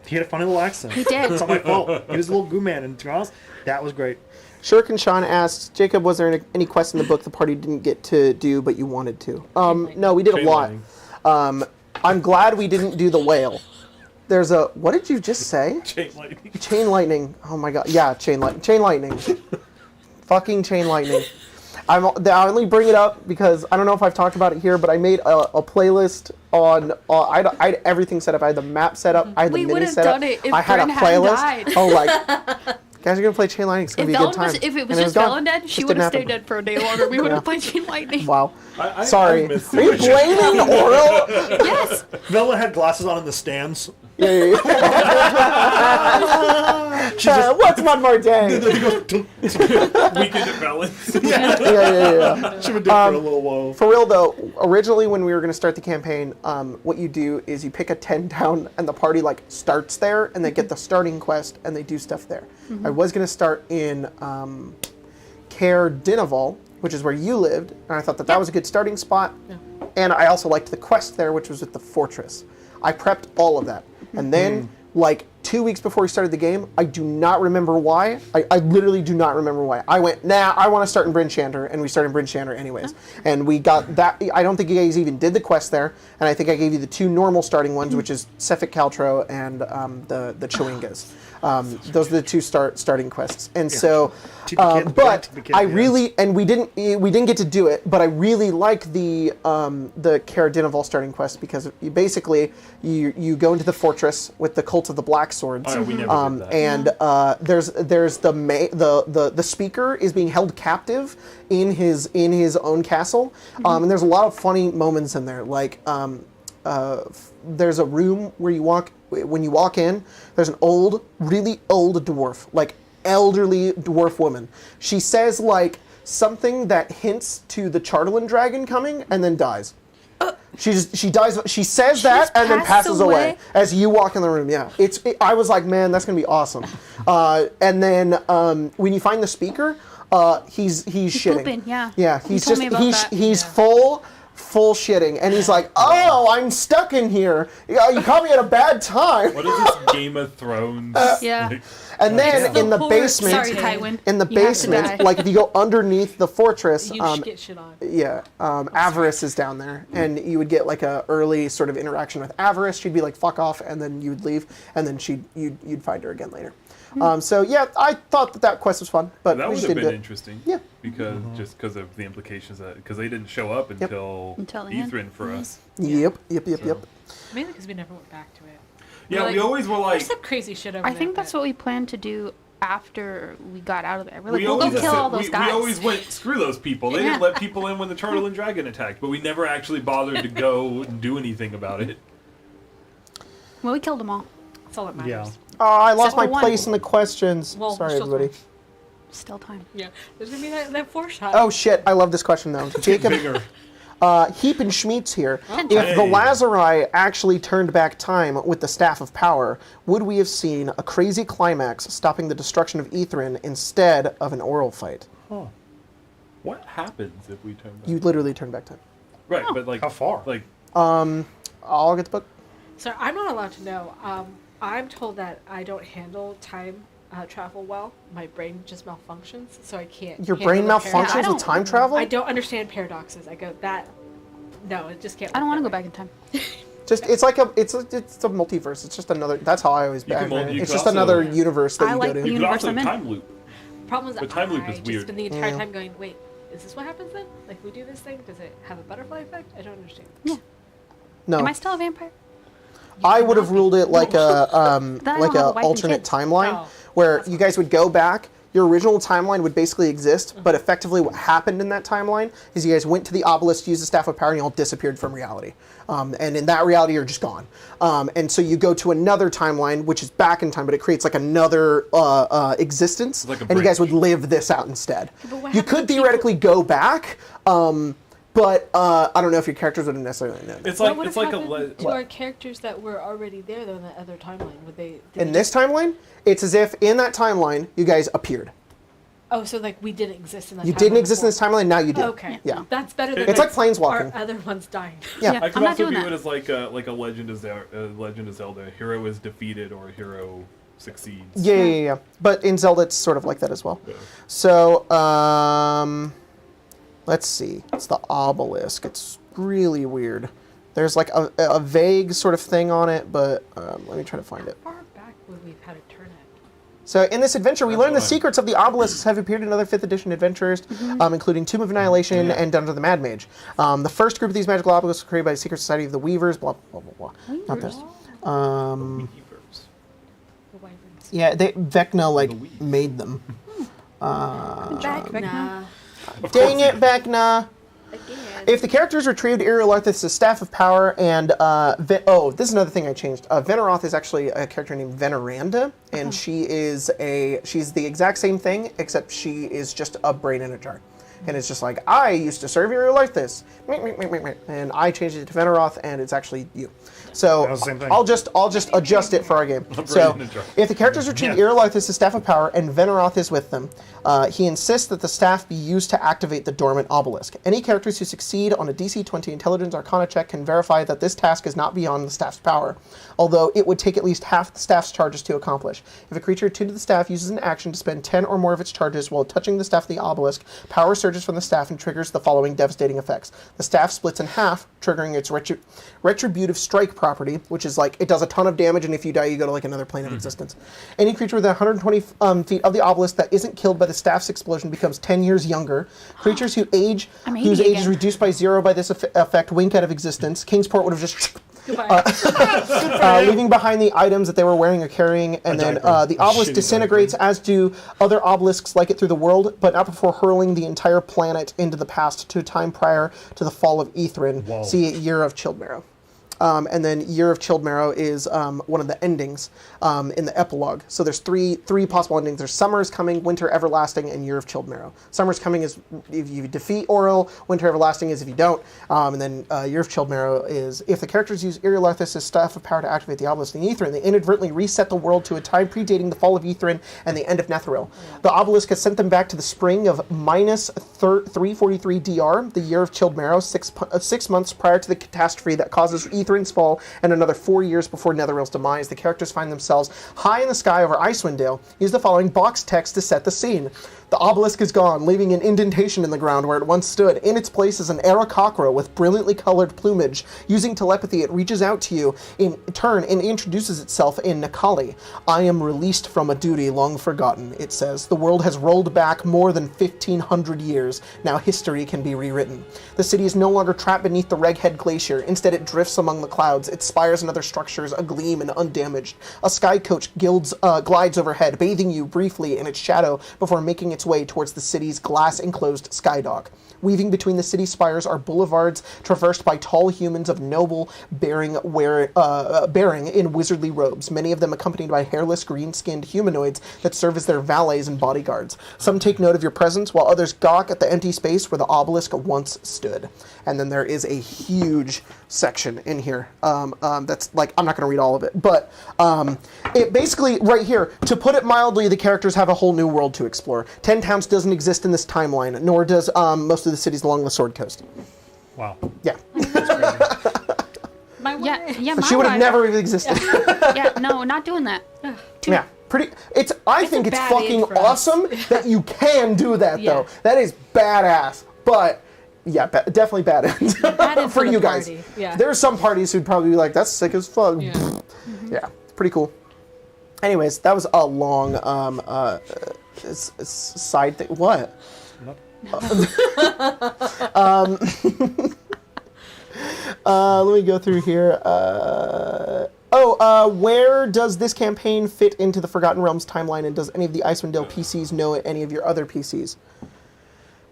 He had a funny little accent. He did. It's not my fault. He was a little goo man, and to be honest, that was great. Shuriken Sean asks, Jacob, was there any quests in the book the party didn't get to do but you wanted to? No, we did a Chain lot. lightning. I'm glad we didn't do the whale. There's a, what did you just say? Chain lightning. Chain lightning. Oh my god. Yeah, chain lightning. Fucking chain lightning. I only bring it up because I don't know if I've talked about it here, but I made a playlist on. I had everything set up. I had the map set up. I had the We mini would've set up. done it if I had a Bryn hadn't playlist. died. Oh, like guys are gonna play chain lightning. It's gonna If be a good Felon time. was, if it was And just gone. Felon dead, Just she would have didn't stayed happen. dead for a day longer. We would Yeah. have played Chain Lightning. Wow. I Sorry. missed Are you it. blaming Oral? Yes. Vela had glasses on in the stands. Yeah. What's one more day? Weekend at balance. Yeah. She would do for a little while. For real though, originally when we were going to start the campaign, what you do is you pick a 10 down and the party like starts there and they get the starting quest and they do stuff there. I was going to start in Caer Dineval, which is where you lived, and I thought that was a good starting spot. Yeah. And I also liked the quest there, which was at the fortress. I prepped all of that. And then, like 2 weeks before we started the game, I do not remember why. I literally do not remember why. I went, nah, I want to start in Bryn Shander, and we started in Bryn Shander anyways. And we got that. I don't think you guys even did the quest there, and I think I gave you the two normal starting ones, which is Sefik Caltro and the Chewingas. Those are the two starting quests. And so, but I really, and we didn't get to do it, but I really like the Caer Dineval starting quest because you basically you go into the fortress with the Cult of the Black Swords. Oh, we never did that. And there's the speaker is being held captive in his own castle, and there's a lot of funny moments in there. Like there's a room where when you walk in, there's an really old dwarf, like elderly dwarf woman. She says like something that hints to the Chartland dragon coming, and then dies. She dies. She says that and then passes away as you walk in the room. Yeah, I was like, man, that's gonna be awesome. And then when you find the speaker, he's shitting. Pooping, yeah. Yeah, You told me about that. he's full shitting, and he's like, oh, I'm stuck in here. You caught me at a bad time. What is this Game of Thrones? Yeah. like, And then It's the in the poor- basement, Sorry, Tywin. in the You have to basement, die. like if you go underneath the fortress, You get shit on. yeah, Avarice is down there, and you would get like a early sort of interaction with Avarice. She'd be like, "Fuck off," and then you would leave, and then you'd find her again later. So yeah, I thought that quest was fun, but that we would just have didn't been do it. interesting. Yeah. Because of the implications because they didn't show up until Until the end. Ithrin for us. Yep. Mainly because we never went back to it. Yeah, Like, we always were like. There's some crazy shit over I there. think that's but- what we planned to do after we got out of there. We're like, We we'll go always kill said- all those guys. We always went, screw those people. They didn't Yeah. let people in when the Chartland Dragon attacked, but we never actually bothered to go and do anything about it. Well, we killed them all. That's all that matters. Yeah. Oh, I lost Except my for one. place in the questions. Well, Sorry, still everybody. Still time. Yeah. There's gonna be that foreshot. Oh shit! I love this question though. Jacob, Bigger. Heap and Schmeats here. If Hey. the Lazari actually turned back time with the Staff of Power, would we have seen a crazy climax stopping the destruction of Ithrin instead of an oral fight? Huh. What happens if we turn back? You literally turn back time. Right, but like How far? Like I'll get the book. So I'm not allowed to know. I'm told that I don't handle time travel well. My brain just malfunctions, so I can't. Your handle brain the paradox. malfunctions I with don't- time travel? I don't understand paradoxes. I go that. No, it just can't. I don't want want to go back in time. Just it's like it's a multiverse. It's just another. That's how I always You can back. mul- you It's could just also- another universe that I you like go to. the you could universe also I'm in. time loop. Problem is, The time loop I is just weird. spend the entire Yeah. time going, wait, is this what happens then? Like we do this thing, does it have a butterfly effect? I don't understand. Yeah. No. Am I still a vampire? I would have ruled it like a Then I like don't have a a wife and alternate kids. timeline Oh, where you guys would go back. Your original timeline would basically exist, but effectively what happened in that timeline is you guys went to the obelisk, used the Staff of Power, and you all disappeared from reality. And in that reality, you're just gone. And so you go to another timeline, which is back in time, but it creates like another existence, Like a and you guys branch. would live this out instead. But what You happened could to theoretically go back, but I don't know if your characters would have necessarily known. It's What like would it's have like a happened to What? our characters that were already there though in that other timeline? Would they? did In they this timeline, it's as if in that timeline, you guys appeared. Oh, so like we didn't exist in that. You timeline didn't exist in this before. timeline, now you do. Okay. Yeah. That's better than It's like planeswalking. Our other ones dying. Yeah. I could I'm not also doing view that. it as like a Legend of Zelda. Hero is defeated or hero succeeds. Yeah. But in Zelda, it's sort of like that as well. Yeah. So, let's see. It's the obelisk. It's really weird. There's like a vague sort of thing on it, but let me try to find it. How far back would we have had to turn it? So in this adventure, we That's learn the fine. secrets of the obelisks have appeared in other 5th edition adventures, including Tomb of Annihilation and Dungeon of the Mad Mage. The first group of these magical obelisks was created by the Secret Society of the Weavers, blah, blah, blah, blah. Not this. Beavers. The wyverns. Yeah, Vecna, like, The Weave. made them. Back nah. Dang it, Vecna! Again. If the characters retrieved Irilarthus' Staff of Power and, this is another thing I changed. Veneroth is actually a character named Veneranda, and she's the exact same thing, except she is just a brain in a jar. And it's just like, I used to serve Irilarthus, and I changed it to Veneroth, and it's actually you. So That was the same thing. I'll just adjust it for our game. So brain in a jar. if the characters retrieve Irilarthus' Staff of Power and Veneroth is with them, he insists that the staff be used to activate the dormant obelisk. Any characters who succeed on a DC 20 Intelligence Arcana check can verify that this task is not beyond the staff's power, although it would take at least half the staff's charges to accomplish. If a creature attuned to the staff uses an action to spend 10 or more of its charges while touching the staff of the obelisk, power surges from the staff and triggers the following devastating effects. The staff splits in half, triggering its retributive strike property, which is like, it does a ton of damage, and if you die, you go to like another plane of existence. Any creature within 120 feet of the obelisk that isn't killed by the staff's explosion becomes 10 years younger. Creatures whose age I'm is 80 again. reduced by 0 by this effect wink out of existence. Kingsport would have just Goodbye. leaving behind the items that they were wearing or carrying, and then diaper. the A obelisk shitty disintegrates, as do other obelisks like it through the world, but not before hurling the entire planet into the past to a time prior to the fall of Ithrin. Whoa. See Year of Chilled Marrow. And then Year of Chilled Marrow is one of the endings in the epilogue. So there's three possible endings. There's Summer's Coming, Winter Everlasting, and Year of Chilled Marrow. Summer's Coming is if you defeat Auril. Winter Everlasting is if you don't. And then Year of Chilled Marrow is if the characters use Irilarthus' Staff of Power to activate the obelisk in Ithrin, they inadvertently reset the world to a time predating the fall of Ithrin and the end of Netheril. The obelisk has sent them back to the spring of minus 343 DR, the Year of Chilled Marrow, 6 months prior to the catastrophe that causes Ithrin's fall, and another 4 years before Netheril's demise. The characters find themselves high in the sky over Icewind Dale. Use the following box text to set the scene. The obelisk is gone, leaving an indentation in the ground where it once stood. In its place is an Aarakocra with brilliantly colored plumage. Using telepathy, it reaches out to you in turn and introduces itself in Nakali. I am released from a duty long forgotten, it says. The world has rolled back more than 1,500 years. Now history can be rewritten. The city is no longer trapped beneath the Reghead Glacier. Instead, it drifts among the clouds, its spires and other structures agleam and undamaged. A sky coach glides overhead, bathing you briefly in its shadow before making its way towards the city's glass-enclosed sky dock. Weaving between the city spires are boulevards traversed by tall humans of noble bearing in wizardly robes, many of them accompanied by hairless, green-skinned humanoids that serve as their valets and bodyguards. Some take note of your presence, while others gawk at the empty space where the obelisk once stood. And then there is a huge section in here that's like, I'm not going to read all of it, but it basically, right here, to put it mildly, the characters have a whole new world to explore. Ten Towns doesn't exist in this timeline, nor does most of the cities along the Sword Coast. Wow. Yeah. My Yeah, She would have never even existed. Yeah, no, not doing that. Yeah. I think a it's bad fucking age for us. awesome that you can do that, Yeah. though. That is badass. But, yeah, definitely bad end Bad end for the you guys. party. Yeah. There are some parties who'd probably be like, that's sick as fuck. Yeah. Yeah, pretty cool. Anyways, that was a long side thing. What? Let me go through here. where does this campaign fit into the Forgotten Realms timeline, and does any of the Icewind Dale PCs know any of your other PCs?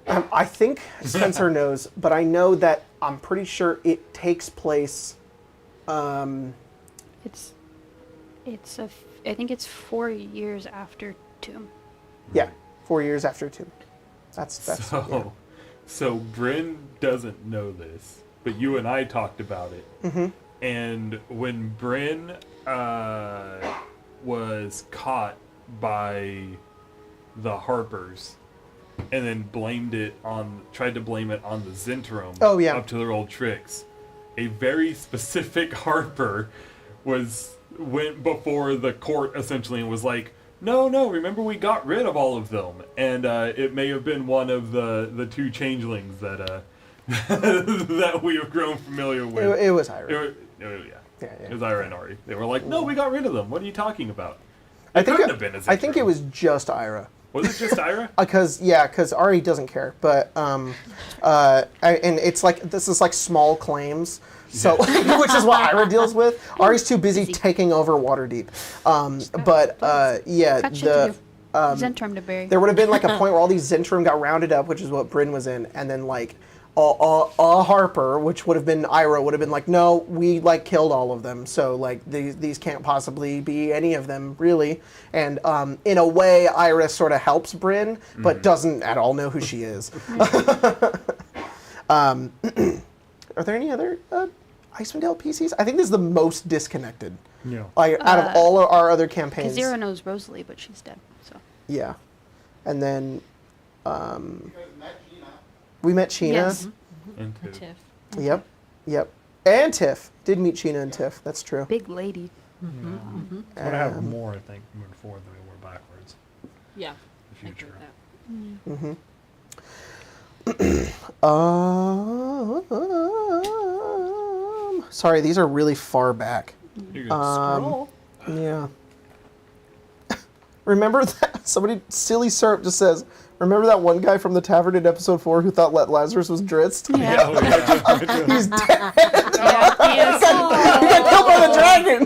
I think Spencer knows, but I know that I'm pretty sure it takes place. It's I think it's 4 years after Tomb. Yeah, 4 years after Tomb. That's So, yeah. so Bryn doesn't know this, but you and I talked about it. Mm-hmm. And when Bryn was caught by the Harpers, and then tried to blame it on the Zentrum. Oh, yeah. Up to their old tricks. A very specific Harper went before the court essentially and was like, no, remember we got rid of all of them. And it may have been one of the two changelings that that we have grown familiar with. It was Ira. Yeah. It was Ira and Ari. They were like, no, we got rid of them. What are you talking about? I think couldn't have been a I think it Zentrum. was just Ira. Was it just Ira? Because Ari doesn't care, but and it's like this is like small claims, so which is what Ira deals with. Ari's too busy taking over Waterdeep, Cut shit to do. Zentrum to bury. there would have been like a point where all these Zentrum got rounded up, which is what Bryn was in, and then like a Harper, which would have been Ira, would have been like, no, we like killed all of them, so like these can't possibly be any of them really. And in a way, Ira sort of helps Bryn, but doesn't at all know who she is. Are there any other Icewind Dale PCs? I think this is the most disconnected. Yeah. Like out of all of our other campaigns. Zero knows Rosalie, but she's dead. So. Yeah, and then we met Sheena. Yes. And A two. tiff. Yep. And Tiff. Did meet Sheena and Tiff. That's true. Big lady. We're gonna have more, I think, moving forward than we were backwards. Yeah. The I agree future. with that. Sorry, these are really far back. You're gonna scroll. Yeah. Remember that? Somebody, Silly Syrup just says, remember that one guy from the tavern in episode 4 who thought Lazarus was Dritz? Yeah. Oh, yeah. He's dead. Yeah, he is. He got killed by the dragon.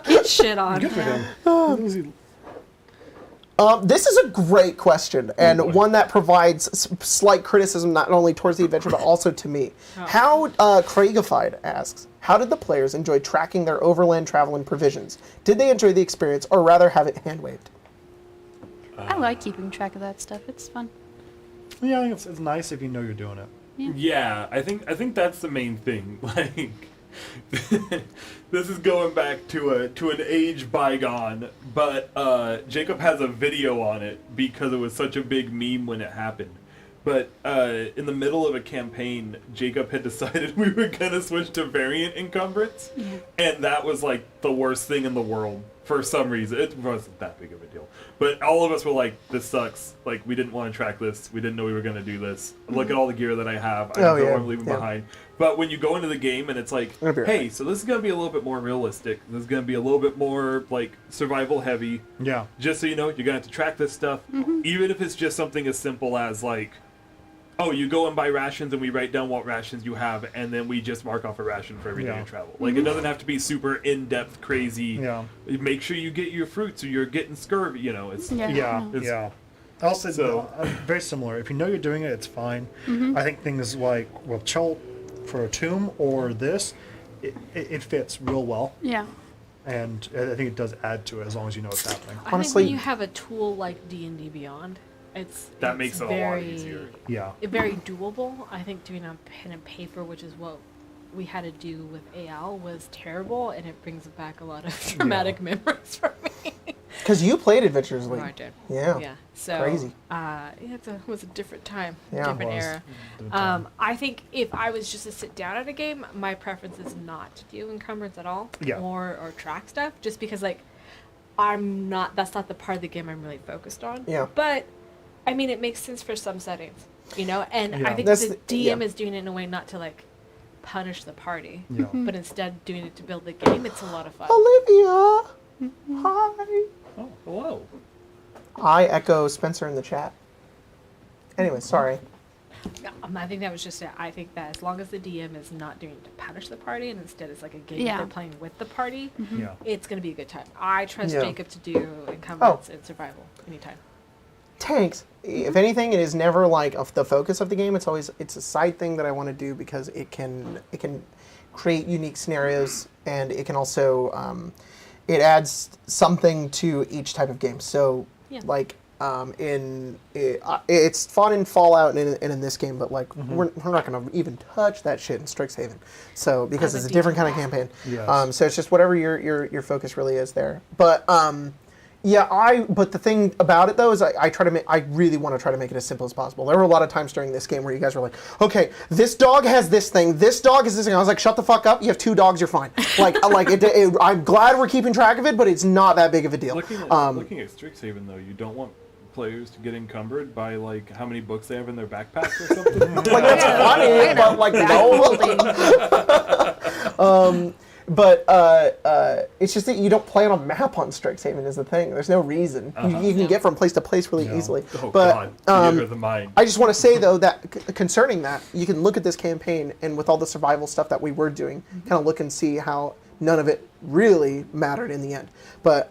Get shit on. Good for him. This is a great question, and one that provides slight criticism not only towards the adventure, but also to me. How, Craigified asks, how did the players enjoy tracking their overland travel and provisions? Did they enjoy the experience, or rather have it hand-waved? I like keeping track of that stuff. It's fun. Yeah, I think it's nice if you know you're doing it. Yeah, I think that's the main thing. Like, this is going back to an age bygone, but Jacob has a video on it because it was such a big meme when it happened. But in the middle of a campaign, Jacob had decided we were gonna switch to variant encumbrance, and that was like the worst thing in the world for some reason. It wasn't that big of a deal, but all of us were like, "This sucks." Like, we didn't want to track this. We didn't know we were gonna do this. Look at all the gear that I have. I don't know what I'm leaving behind. But when you go into the game and it's like, hey, so this is gonna be a little bit more realistic. This is gonna be a little bit more like survival heavy. Yeah. Just so you know, you're gonna have to track this stuff, even if it's just something as simple as like, oh, you go and buy rations and we write down what rations you have, and then we just mark off a ration for every day you travel. Like, it doesn't have to be super in-depth, crazy. Yeah. Make sure you get your fruit so you're getting scurvy, you know. It's Yeah. Also, very similar. If you know you're doing it, it's fine. I think things like, well, Chult for a tomb or this, it fits real well. Yeah. And I think it does add to it as long as you know what's happening. I Honestly- think when you have a tool like D&D Beyond, that makes it a lot very, easier. Yeah. very doable. I think doing on pen and paper, which is what we had to do with AL, was terrible, and it brings back a lot of traumatic memories for me. Because you played Adventures Oh, League. I did. Yeah. Yeah. So Crazy. It was a different time, Yeah. different It was. era. Different time. I think if I was just to sit down at a game, my preference is not to do encumbrance at all, Yeah. or track stuff, just because like that's not the part of the game I'm really focused on. Yeah. But I mean, it makes sense for some settings, you know. And Yeah. I think That's the the- DM yeah. is doing it in a way not to like punish the party, Yeah. but instead doing it to build the game. It's a lot of fun. Olivia! Hi! Oh, hello. I echo Spencer in the chat. Anyway, sorry. I think that was just it. I think that as long as the DM is not doing it to punish the party and instead it's like a game Yeah. they're playing with the party, Yeah. it's going to be a good time. I trust Yeah. Jacob to do encumbrance and survival anytime. Tanks, if anything, it is never like the focus of the game. It's always a side thing that I want to do because it can create unique scenarios, and it can also it adds something to each type of game. So Yeah. like it's fun in Fallout and in this game, but like we're not going to even touch that shit in Strixhaven. So because it's a different kind of campaign. Yes. So it's just whatever your focus really is there. But but the thing about it though is I really want to try to make it as simple as possible. There were a lot of times during this game where you guys were like, okay, this dog has this thing, this dog has this thing. I was like, shut the fuck up. You have 2 dogs, you're fine. I'm glad we're keeping track of it, but it's not that big of a deal. Looking at Strixhaven though, you don't want players to get encumbered by like how many books they have in their backpack or something. Like that's funny, but like no. But it's just that you don't play on a map on Strixhaven is the thing. There's no reason. You can get from place to place really easily. Oh But God, the mind. I just want to say though that concerning that, you can look at this campaign and with all the survival stuff that we were doing, kind of look and see how none of it really mattered in the end. But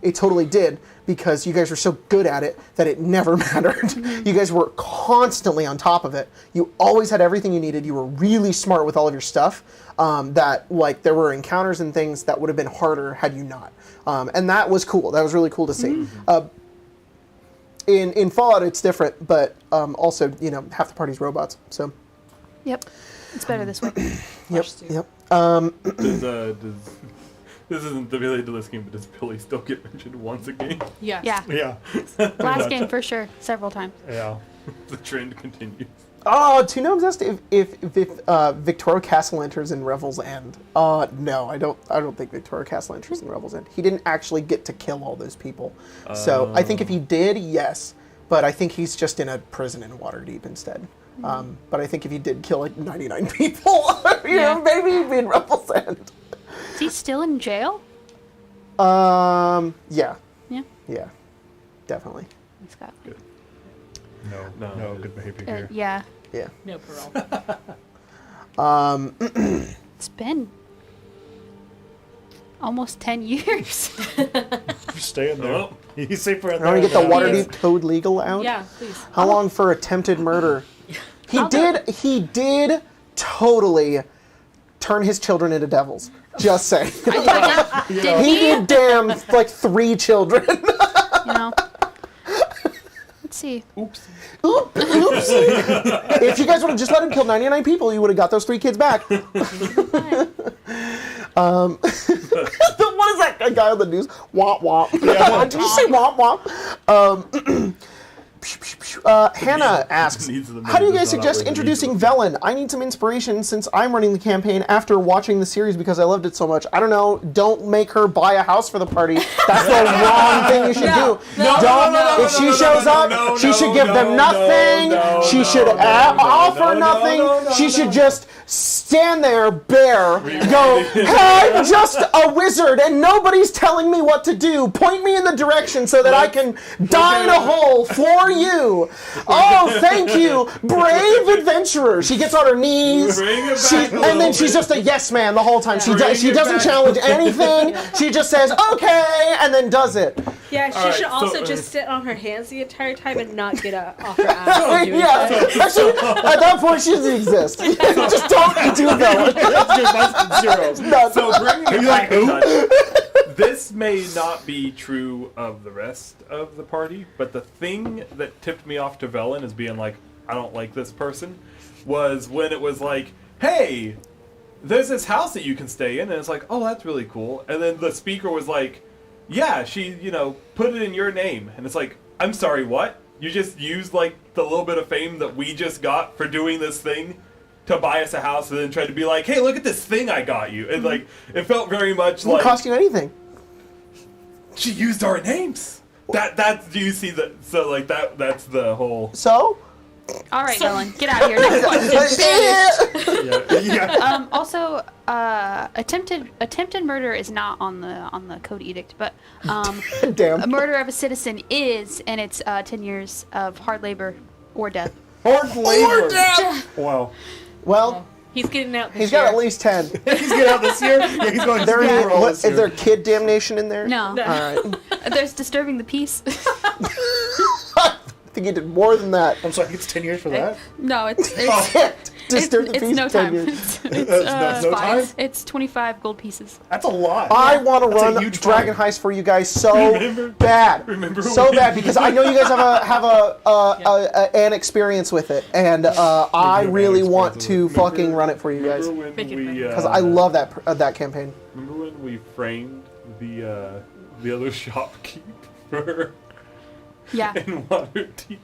it totally did because you guys were so good at it that it never mattered. You guys were constantly on top of it. You always had everything you needed. You were really smart with all of your stuff. That like there were encounters and things that would have been harder had you not. And that was cool. That was really cool to see. In Fallout it's different, but also half the party's robots. So. Yep. It's better this way. Yep. This isn't related to this game, but does Billy still get mentioned once a game? Yes. Yeah. Yeah. Last game for sure. Several times. Yeah. The trend continues. Oh, Two Gnomes asked if Victoria Castle enters in Revel's End. No, I don't think Victoria Castle enters in Revel's End. He didn't actually get to kill all those people. So I think if he did, yes. But I think he's just in a prison in Waterdeep instead. But I think if he did kill like 99 people, maybe he'd be in Revel's End. Is he still in jail? Yeah. Yeah. Yeah. Definitely. He's got. Good. No good behavior here. Yeah. Yeah. No parole. It's been almost 10 years. Stay in there. Oh. You safer in I there. want to get the than- Waterdeep Code legal out. Yeah, please. How long for attempted murder? I'll do He did totally turn his children into devils. Just saying. Did He did damn like 3 children. You know. Let's see. Oops. Oopsie. If you guys would have just let him kill 99 people, you would have got those 3 kids back. What is that guy on the news? Womp womp. Did you say womp womp? Hannah asks, Needs of the how do you minute guys does not suggest outweigh the introducing needs of Velen? I need some inspiration since I'm running the campaign after watching the series because I loved it so much. I don't know. Don't make her buy a house for the party. That's the wrong thing you should do. If she shows up, she should give them nothing. She should offer nothing. She should just stand there bare, go, hey, I'm just a wizard and nobody's telling me what to do. Point me in the direction so that I can die in a hole for you. Oh, thank you, brave adventurer. She gets on her knees, Bring it back a and then little she's bit. just a yes man the whole time. She Bring it doesn't back. challenge anything. She just says okay, and then does it. Yeah, she Alright, should also so, just sit on her hands the entire time and not get off her ass. and do Yeah, anything. actually, at that point she doesn't exist. Just don't do that. That's zeros. No, So bringing it you back like a touch, this may not be true of the rest of the party, but the thing that tipped me off to Velen as being like, I don't like this person, was when it was like, hey, there's this house that you can stay in, and it's like, oh, that's really cool. And then the speaker was like, yeah, she, put it in your name. And it's like, I'm sorry, what? You just used, like, the little bit of fame that we just got for doing this thing to buy us a house and then tried to be like, hey, look at this thing I got you. And, like, it felt very much it won't like... cost you anything. She used our names. Do you see that? So, like, that's the whole... So? All right, Ellen, get out of here. Next question. Yeah. Also, attempted murder is not on the code edict, but Damn. a murder of a citizen is, and it's 10 years of hard labor or death. Horde flavor. Wow. Well, He's getting out this he's year. got at least 10. He's getting out this year. Yeah, he's going to There Super Bowl is this year. there kid damnation in there? No. All right. There's disturbing the peace. I think he did more than that. I'm sorry, it's 10 years for that. No, it's Disturb the it's peace no 10 time. years. No time? It's 25 gold pieces. That's a lot. I want to That's a run huge Dragon fine. Heist for you guys so bad, Remember so when- bad because I know you guys have an experience with it, and I an really want experience to with it. fucking run it for you guys Remember when Make it we? fun. because I love that campaign. Remember when we framed the other shopkeep for Yeah. in Waterdeep?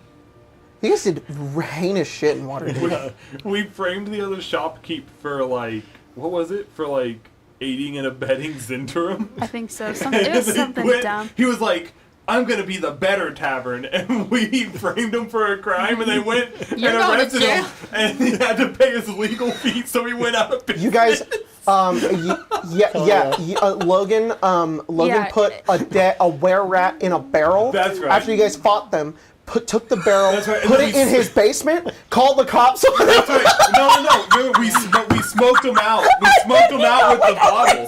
You guys did heinous shit in Waterdeep. We framed the other shopkeep for like what was it? For like aiding and abetting Zinterim. I think so. It was And something they dumb. He was like, "I'm gonna be the better tavern," and we framed him for a crime, and they went You're and going to arrested him, and he had to pay his legal fees, so he went out of business. You guys, Logan Yeah. put a were rat in a barrel. That's right. After you guys fought them, took the barrel, That's right, and put then it we in his basement, called the cops on him. That's right. No. Remember, we smoked him out. We smoked him out with the bottle.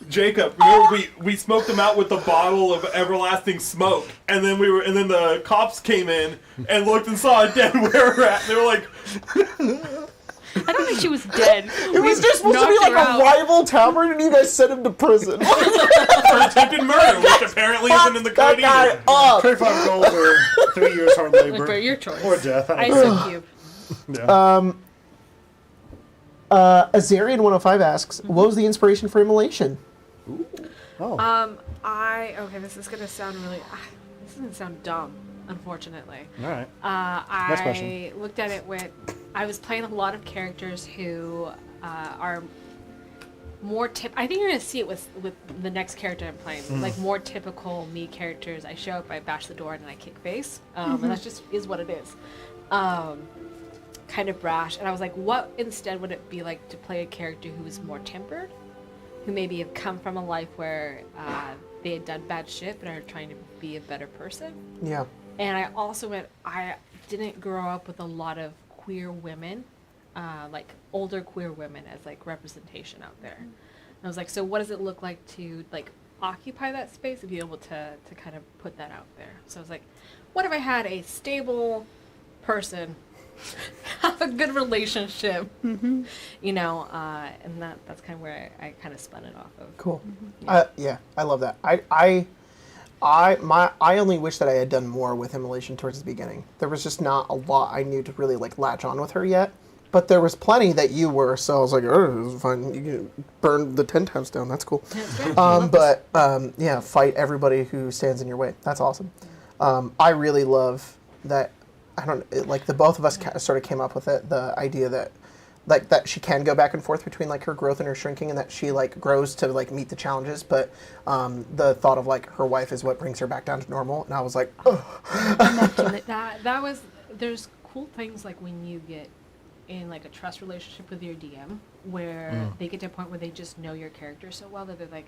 Jacob, remember we smoked him out with the bottle of everlasting smoke, and then the cops came in and looked and saw a dead were rat. They were like, I don't think she was dead. It was just supposed to be like a rival tavern, and you guys sent him to prison. for attempted murder, which apparently isn't in the Fuck code that either. guy up. 25 gold or 3 years hard labor. For your choice. Or death. I I don't know. took you. Yeah. Azarian105 asks, what was the inspiration for Immolation? Oh. Okay, this is gonna sound really. This is gonna sound dumb, unfortunately. All right. I Next question. looked at it with. I was playing a lot of characters who are more I think you're gonna see it with the next character I'm playing. Like more typical me characters. I show up, I bash the door, and then I kick face. And that just is what it is. Kind of brash. And I was like, what instead would it be like to play a character who is more tempered? Who maybe have come from a life where they had done bad shit but are trying to be a better person. Yeah. And I also I didn't grow up with a lot of queer women, like older queer women as like representation out there. And I was like, so what does it look like to like occupy that space and be able to kind of put that out there? So I was like, what if I had a stable person have a good relationship, you know, and that's kind of where I kind of spun it off of. Cool. Yeah, I love that. I only wish that I had done more with Immolation towards the beginning. There was just not a lot I knew to really like latch on with her yet. But there was plenty that you were, so I was like, oh, this is fine. You can burn the 10 times down. That's cool. Yeah, fight everybody who stands in your way. That's awesome. I really love that. The both of us sort of came up with it. The idea that, like, that she can go back and forth between like her growth and her shrinking, and that she like grows to like meet the challenges. But the thought of like her wife is what brings her back down to normal, and I was like, oh. that was there's cool things like when you get in like a trust relationship with your DM where they get to a point where they just know your character so well that they're like,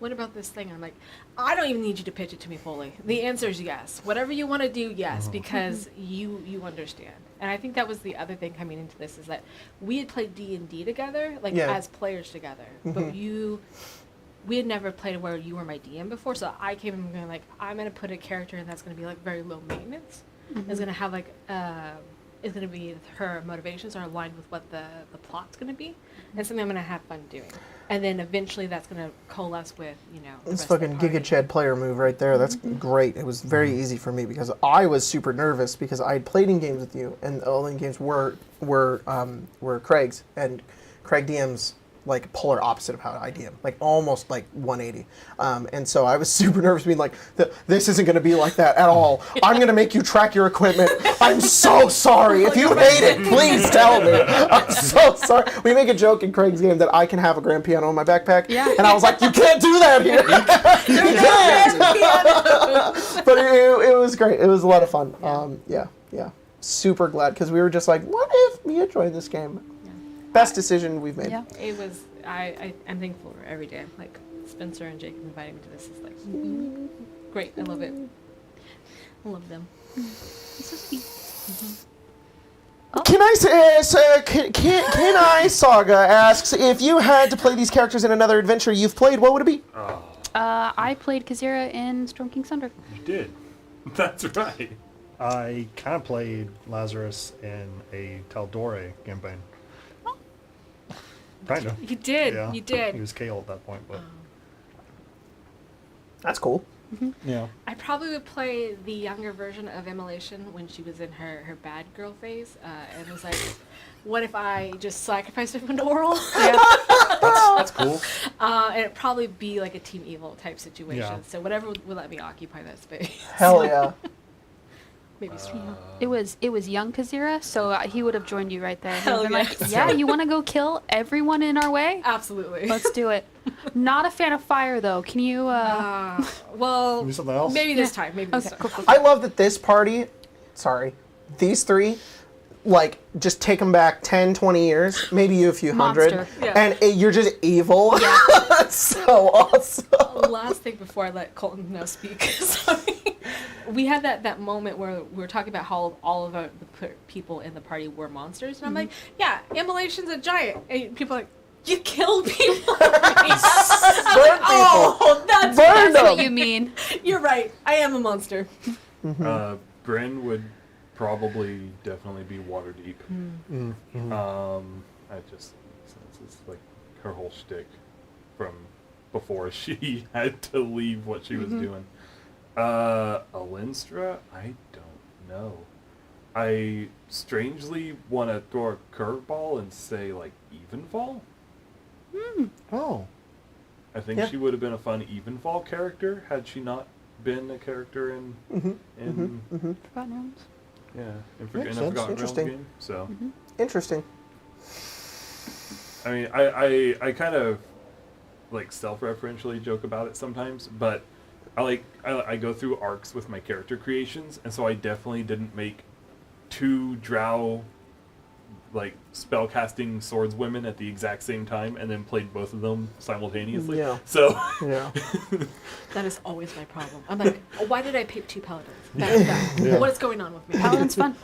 what about this thing? I'm like, I don't even need you to pitch it to me fully. The answer is yes. Whatever you want to do, yes, because you understand. And I think that was the other thing coming into this is that we had played D&D together, like as players together, but we had never played where you were my DM before. So I came in going like, I'm going to put a character in that's going to be like very low maintenance. It's going to have like is going to be her motivations are aligned with what the plot's going to be, and something I'm going to have fun doing. And then eventually that's going to coalesce with, you know, the It's rest of the fucking party. Giga Chad player move right there. That's great. It was very easy for me because I was super nervous because I had played in games with you, and the only games were Craig's, and Craig DM's like polar opposite of how I DM, like almost like 180. And so I was super nervous being like, this isn't going to be like that at all. I'm going to make you track your equipment. I'm so sorry. If you hate it, please tell me. I'm so sorry. We make a joke in Craig's game that I can have a grand piano in my backpack. Yeah. And I was like, you can't do that here. You can't. But it was great. It was a lot of fun. Yeah. Super glad because we were just like, what if Mia joined this game? Best decision we've made. Yeah. It was, I'm thankful for every day. Like, Spencer and Jacob inviting me to this is like, great. I love it. I love them. It's so sweet. Can I Saga asks, if you had to play these characters in another adventure you've played, what would it be? I played Kazira in Storm King's Thunder. You did. That's right. I kind of played Lazarus in a Taldore campaign. Kind of. You did. Yeah. You did. He was Kale at that point, but That's cool. yeah. I probably would play the younger version of Immolation when she was in her bad girl phase, and was like, what if I just sacrificed him into oral? That's cool. And it'd probably be like a Team Evil type situation. Yeah. So whatever would let me occupy that space. Hell yeah. Maybe stream. It was young Kazira, so he would have joined you right there. He Hell would've been yes. like, yeah, you want to go kill everyone in our way? Absolutely. Let's do it. Not a fan of fire, though. Can you? Well, Maybe something else? maybe this time. Maybe this Okay, time. cool. I love that this party, these three, like, just take them back 10, 20 years, maybe a few hundred, Monster. Yeah. and you're just evil. Yeah. That's so awesome. Last thing before I let Colton now speak. Sorry. We had that moment where we were talking about how all of the people in the party were monsters, and I'm like, yeah, Immolation's a giant. And people are like, you kill people. Burn Oh, that's Burn That's them. what you mean. You're right. I am a monster. Bryn would probably definitely be Waterdeep. I just since it's like her whole shtick from before she had to leave what she was doing. Alinstra, I don't know. I strangely want to throw a curveball and say like Evenfall. Oh. I think Yeah. she would have been a fun Evenfall character had she not been a character in Forgotten Realms. yeah in, Makes in a sense. Forgotten Realms Interesting. game. So Interesting. I mean, I kind of like self-referentially joke about it sometimes, but I go through arcs with my character creations, and so I definitely didn't make 2 drow like spellcasting swordswomen at the exact same time and then played both of them simultaneously. Yeah. So Yeah. That is always my problem. I'm like, why did I pick 2 paladins? Back to back. What is going on with me? Paladin's fun.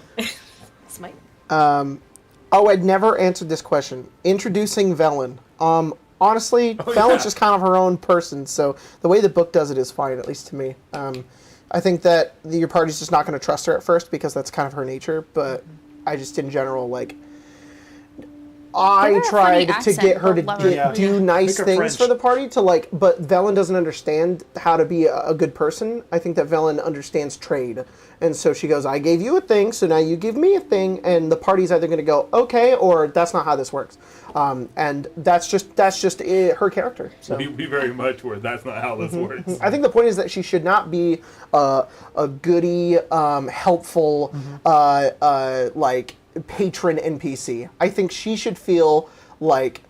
Smite. I'd never answered this question. Introducing Velen. Honestly, Velen's just kind of her own person, so the way the book does it is fine, at least to me. I think that your party's just not going to trust her at first because that's kind of her nature, but I just, in general, like, I Give her a tried funny to accent, get her to but love her. do nice Make her things French. for the party, to like, but Velen doesn't understand how to be a good person. I think that Velen understands trade. And so she goes, I gave you a thing, so now you give me a thing, and the party's either going to go, okay, or that's not how this works. And that's just her character. So. we very much were. That's not how this works. I think the point is that she should not be a goody, helpful, like patron NPC. I think she should feel like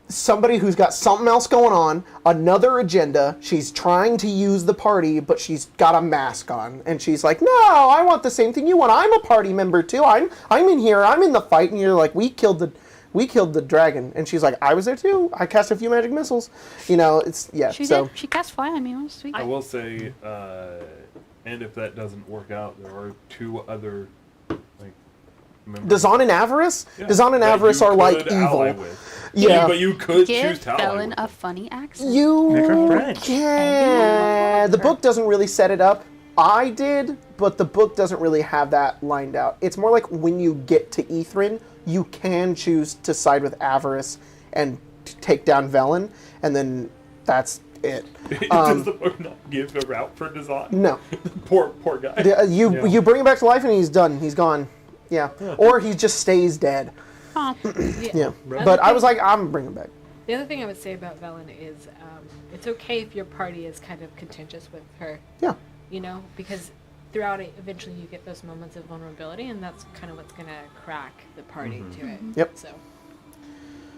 somebody who's got something else going on, another agenda. She's trying to use the party, but she's got a mask on, and she's like, "No, I want the same thing you want. I'm a party member too. I'm in here. I'm in the fight." And you're like, "We killed the dragon," and she's like, "I was there too. I cast a few magic missiles." You know, it's yeah. She so did. She cast fire on me. It was sweet. I will say, and if that doesn't work out, there are 2 other like members Dazan and Avarice, yeah, Dazan and that Avarice you are like could ally evil. with. Yeah. But you could choose Give to ally Velen with. a funny accent. You Make her French. can. The book doesn't really set it up. I did, but the book doesn't really have that lined out. It's more like when you get to Ithrin, you can choose to side with Avarice and take down Velen, and then that's it. Does the book not give a route for Dazan? No. Poor guy. You bring him back to life and he's done. He's gone. Yeah. Or he just stays dead. Aw. Yeah. But I was like, I'm bringing him back. The other thing I would say about Velen is it's okay if your party is kind of contentious with her. Yeah. You know, because throughout it, eventually you get those moments of vulnerability, and that's kind of what's going to crack the party to it. Yep. So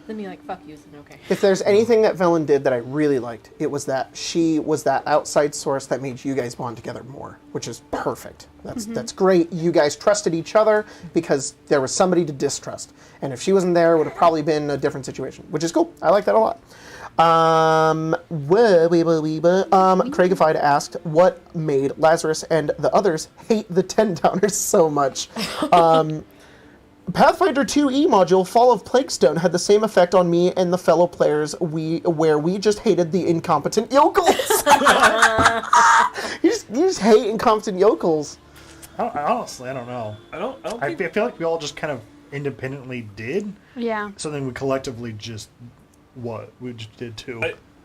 then be like, fuck you, isn't okay. If there's anything that Velen did that I really liked, it was that she was that outside source that made you guys bond together more, which is perfect. That's great. You guys trusted each other because there was somebody to distrust. And if she wasn't there, it would have probably been a different situation, which is cool. I like that a lot. Craigified asked, what made Lazarus and the others hate the 10 downers so much? Pathfinder 2e module, Fall of Plaguestone, had the same effect on me and the fellow players where we just hated the incompetent yokels. you just hate incompetent yokels. Honestly, I don't know. I feel like we all just kind of independently did Yeah. something we collectively just did too.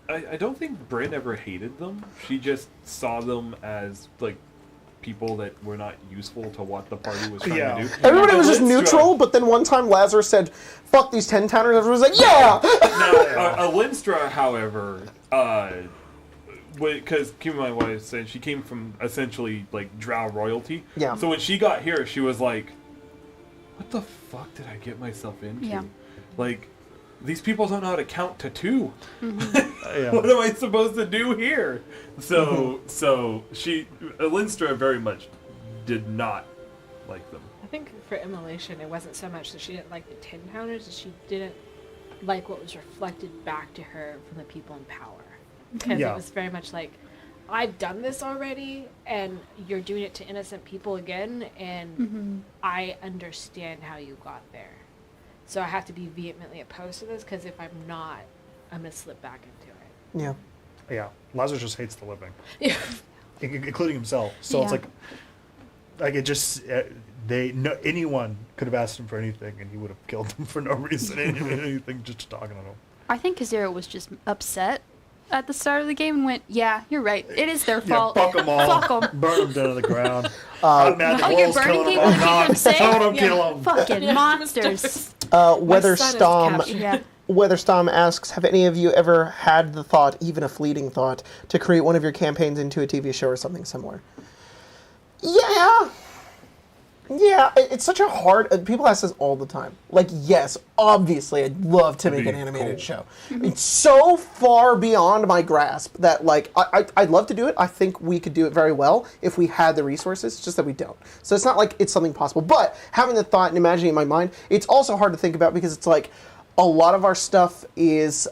I don't think Bryn ever hated them. She just saw them as like people that were not useful to what the party was trying to do. Everybody was just Lystra- neutral, but then one time Lazarus said, "Fuck these 10-towners," everyone was like, "Yeah!" Now, Linstra, however, because keep in mind what I was saying, she came from essentially like Drow royalty. Yeah. So when she got here, she was like, "What the fuck did I get myself into? Yeah. Like, these people don't know how to count to 2. Yeah. What am I supposed to do here?" So she, Linstra, very much did not like them. I think for Immolation, it wasn't so much that she didn't like the 10-towners, that she didn't like what was reflected back to her from the people in power. Because Yeah. it was very much like, I've done this already, and you're doing it to innocent people again, and I understand how you got there. So I have to be vehemently opposed to this, because if I'm not, I'm going to slip back into it. Yeah. Yeah, Lazarus just hates the living, Yeah. including himself. So it's Yeah. like it just anyone could have asked him for anything, and he would have killed them for no reason, anything, just talking to him. I think Kazera was just upset at the start of the game and went, "Yeah, you're right. It is their Yeah, fault. fuck them all, Fuck 'em. burn them down to the ground. I'm mad the Oh, you're world's burning killing them. people I'm to keep not. them safe? Tell them Yeah. kill them. Fucking Yeah. monsters." Weatherstorm. captured. Yeah. Weatherstorm asks, have any of you ever had the thought, even a fleeting thought, to create one of your campaigns into a TV show or something similar? Yeah. Yeah, it's such a hard... people ask this all the time. Like, yes, obviously, I'd love to make an animated show. It's so far beyond my grasp that, like, I'd love to do it. I think we could do it very well if we had the resources, it's just that we don't. So it's not like it's something possible. But having the thought and imagining it in my mind, it's also hard to think about because it's like a lot of our stuff is...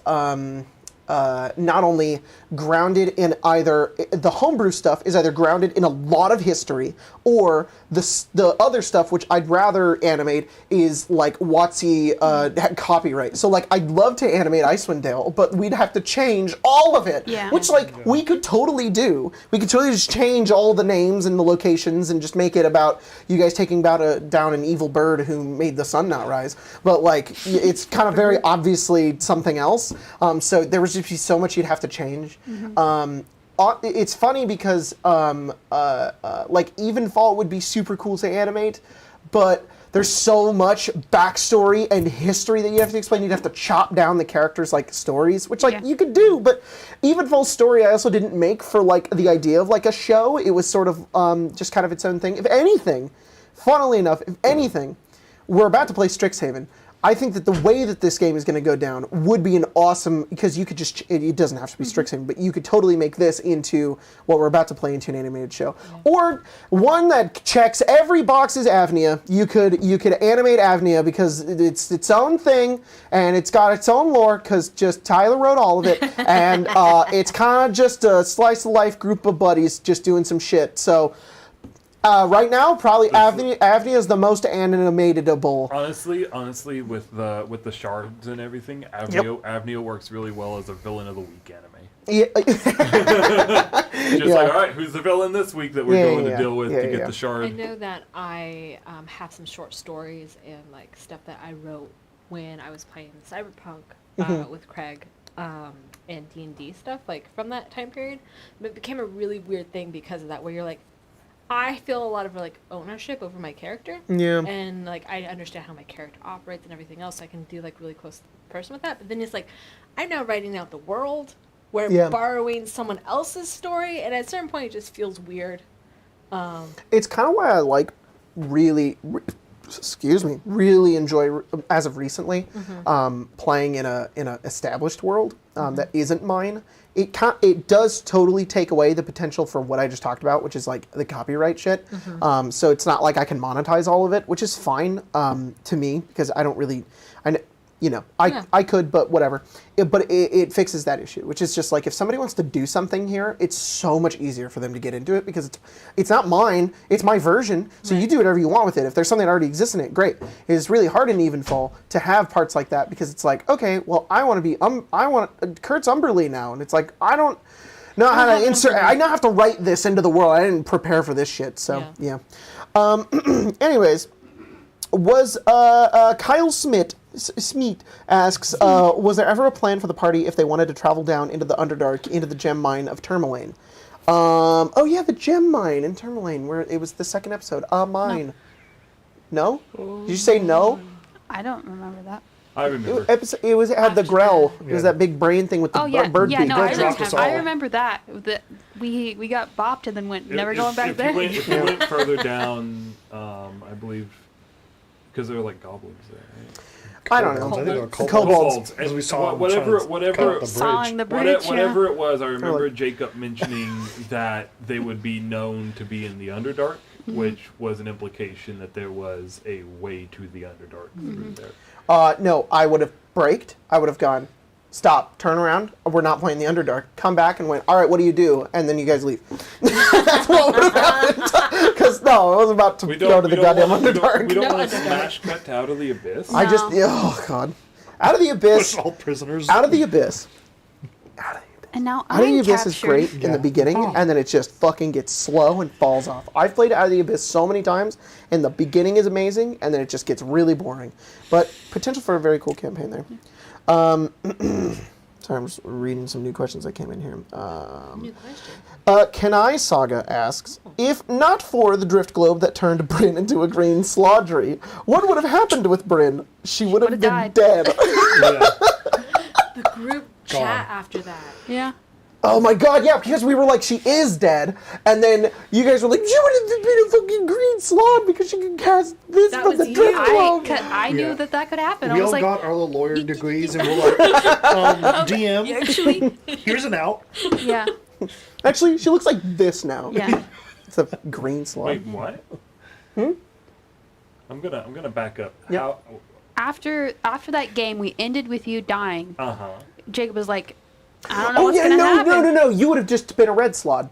not only grounded in either the homebrew stuff is either grounded in a lot of history, or the other stuff which I'd rather animate is like WotC copyright. So like I'd love to animate Icewind Dale, but we'd have to change all of it, Yeah. which like we could totally do. We could totally just change all the names and the locations and just make it about you guys taking down an evil bird who made the sun not rise. But like it's kind of very obviously something else. So there would just be so much you'd have to change. It's funny because like Evenfall would be super cool to animate, but there's so much backstory and history that you have to explain. You'd have to chop down the characters' like stories, which like you could do, but Evenfall's story I also didn't make for like the idea of like a show. It was sort of just kind of its own thing. If anything, funnily enough, if anything, we're about to play Strixhaven. I think that the way that this game is going to go down would be an awesome, because you could just, it doesn't have to be Strixhaven, but you could totally make this into what we're about to play into an animated show. Or one that checks every box is Avnia. You could animate Avnia because it's its own thing, and it's got its own lore, because just Tyler wrote all of it, and it's kind of just a slice of life group of buddies just doing some shit. So, right now, probably Avnia is the most animatable. Honestly, with the shards and everything, Avnia works really well as a villain of the week anime. Yeah. Just like, all right, who's the villain this week that we're going to deal with to get the shard? I know that I have some short stories and like stuff that I wrote when I was playing Cyberpunk with Craig and D&D stuff, like from that time period. But it became a really weird thing because of that, where you're like, I feel a lot of like ownership over my character. Yeah. And like I understand how my character operates and everything else. So I can do like really close person with that. But then it's like I'm now writing out the world where I'm borrowing someone else's story, and at a certain point it just feels weird. It's kind of why I like really enjoy as of recently playing in a established world that isn't mine. It does totally take away the potential for what I just talked about, which is like the copyright shit. So it's not like I can monetize all of it, which is fine to me because I don't really. I could, but whatever. It fixes that issue, which is just like if somebody wants to do something here, it's so much easier for them to get into it because it's not mine, it's my version. So you do whatever you want with it. If there's something that already exists in it, great. It's really hard in Evenfall to have parts like that because it's like, okay, well, I want to be I want Kurt's Umberly now, and it's like I don't know how to insert. I now have to write this into the world. I didn't prepare for this shit. So yeah. Anyways, was Kyle Smeet asks, was there ever a plan for the party if they wanted to travel down into the Underdark, into the gem mine of Tourmaline? Oh yeah, the gem mine in Tourmaline, where it was the second episode. Mine. No? Did you say no? I don't remember that. I remember. It had the Grell. It was that big brain thing with the bird beak. No, I remember that. We got bopped and then went never going back there. If you went further down, I believe, because there were like goblins there. Right? I don't know. I think they were Kobolds. And we saw whatever Sawing the bridge. Whatever it was, I remember Jacob mentioning that they would be known to be in the Underdark, which was an implication that there was a way to the Underdark through there. No, I would have braked. I would have gone, stop, turn around. We're not playing the Underdark. Come back and went, all right, what do you do? And then you guys leave. That's what would have happened. Because, no, I was about to go to the goddamn Underdark. We don't want to smash cut out of the abyss. No. Oh, God. Out of the abyss. Push all prisoners. Out of the abyss. And now Out of the I'm Abyss is great in the beginning, and then it just fucking gets slow and falls off. I've played Out of the Abyss so many times, and the beginning is amazing, and then it just gets really boring. But potential for a very cool campaign there. Sorry, I'm just reading some new questions that came in here. New question. Kenai Saga asks, if not for the drift globe that turned Bryn into a green slodry, what would have happened with Bryn? She would have been died. dead. The group chat after that. Yeah. Oh my God, yeah, because we were like, she is dead, and then you guys were like, she would have been a fucking green slot because she can cast this That from was the you. drift globe. I knew that could happen. We I was all like, got our little lawyer degrees, and we're like, DM, actually, here's an out. yeah, Actually, she looks like this now. yeah. It's a green slot. Wait, what? I'm gonna back up. Yep. How? After that game, we ended with you dying. Jacob was like, I don't know Oh what's yeah, gonna happen. no. You would have just been a red slot.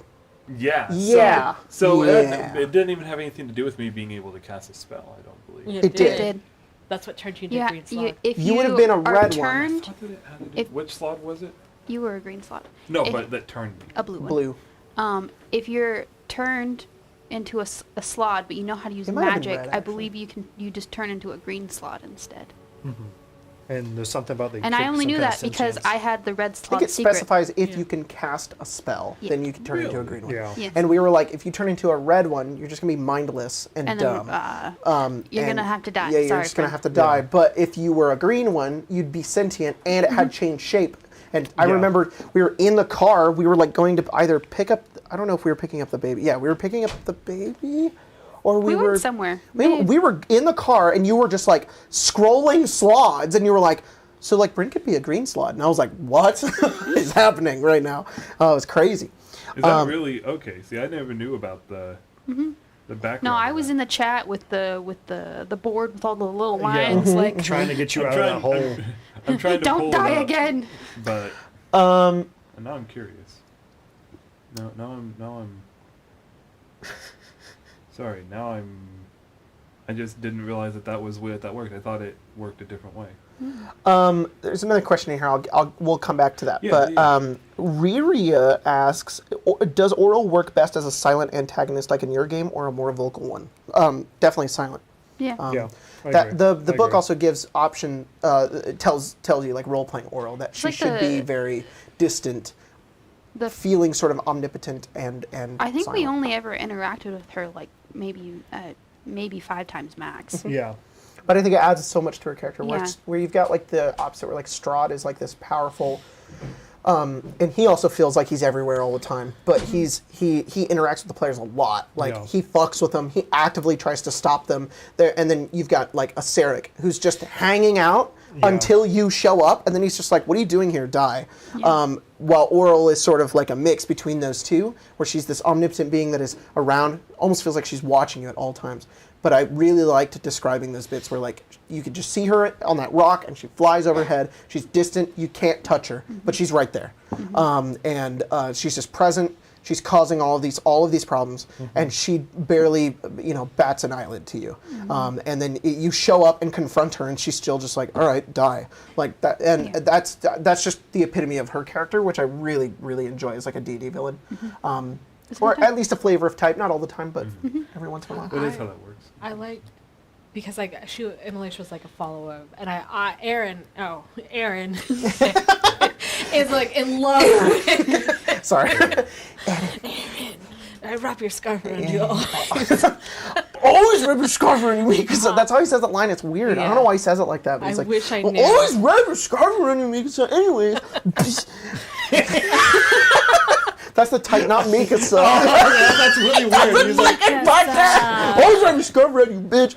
Yeah. Yeah. So Yeah. it didn't even have anything to do with me being able to cast a spell. I don't believe. Yeah, It did. It did. That's what turned you into Yeah, green slot. if You would have been a are red one. turned, How did it, If- which slot was it? you were a green slot. No, If- but that turned me. A blue one. Blue. If you're turned into a slot, but you know how to use It might have been magic, red, I actually. believe you just turn into a green slot instead. And there's something about the. And I only knew that because I had the red I think slot it secret. specifies if you can cast a spell, Yeah. then you can turn into a green one. Yeah. Yes. And we were like, if you turn into a red one, you're just gonna be mindless and, And dumb. then you're and- gonna have to die. Yeah, you're Sorry, just gonna friend. have to die. But if you were a green one, you'd be sentient, and it had changed shape. And I Yeah. remember we were in the car. We were like going to either pick up. I don't know if we were picking up the baby. Yeah, we were picking up the baby, or we We went were somewhere. We were in the car, and you were just like scrolling slots, and you were like, "So like Bryn could be a green slot," and I was like, "What is happening right now?" Oh, it was crazy. Is that really okay? See, I never knew about the background. No, I of was that. in the chat with the board with all the little lines. Like, trying to get you I'm out trying, of that hole. I'm trying to don't pull die it up, again. But and now I'm curious. Now I'm. Sorry. I just didn't realize that was the way that worked. I thought it worked a different way. There's another question here. We'll come back to that. Yeah, but yeah. Riria asks, does Oral work best as a silent antagonist like in your game, or a more vocal one? Definitely silent. Yeah. Yeah. I That agree. the I book agree. also gives option. It tells you like role playing Oral that she like should be the- very distant, The feeling sort of omnipotent and. I think we silent. only ever interacted with her like maybe 5 times max. Yeah. But I think it adds so much to her character. Where, Yeah. where you've got like the opposite, where like Strahd is like this powerful, and he also feels like he's everywhere all the time. But he interacts with the players a lot. Like Yeah. he fucks with them. He actively tries to stop them. There, and then you've got like a Sarek who's just hanging out Yeah. until you show up, and then he's just like, "What are you doing here? Die." While Oral is sort of like a mix between those two, where she's this omnipotent being that is around, almost feels like she's watching you at all times. but I really liked describing those bits where like you could just see her on that rock and she flies overhead. She's distant, you can't touch her, but she's right there, and she's just present. She's causing all of these problems, and she barely, bats an eyelid to you. And then you show up and confront her, and she's still just like, all right, die, like that. And that's just the epitome of her character, which I really, really enjoy as like a D&D villain, or at least a flavor of type. Not all the time, but every once in a while. That is how that works. I liked because like Emily was like a follow-up, and Aaron is like in love with Sorry. I wrap your scarf around you. Always wrap your scarf around me, because that's how he says that line. It's weird. I don't know why he says it like that. But he's like, wish I knew. Always wrap your scarf around me. So anyways. That's the tight knot Mika song. That's really weird. He's like, always wrap your scarf around you, bitch.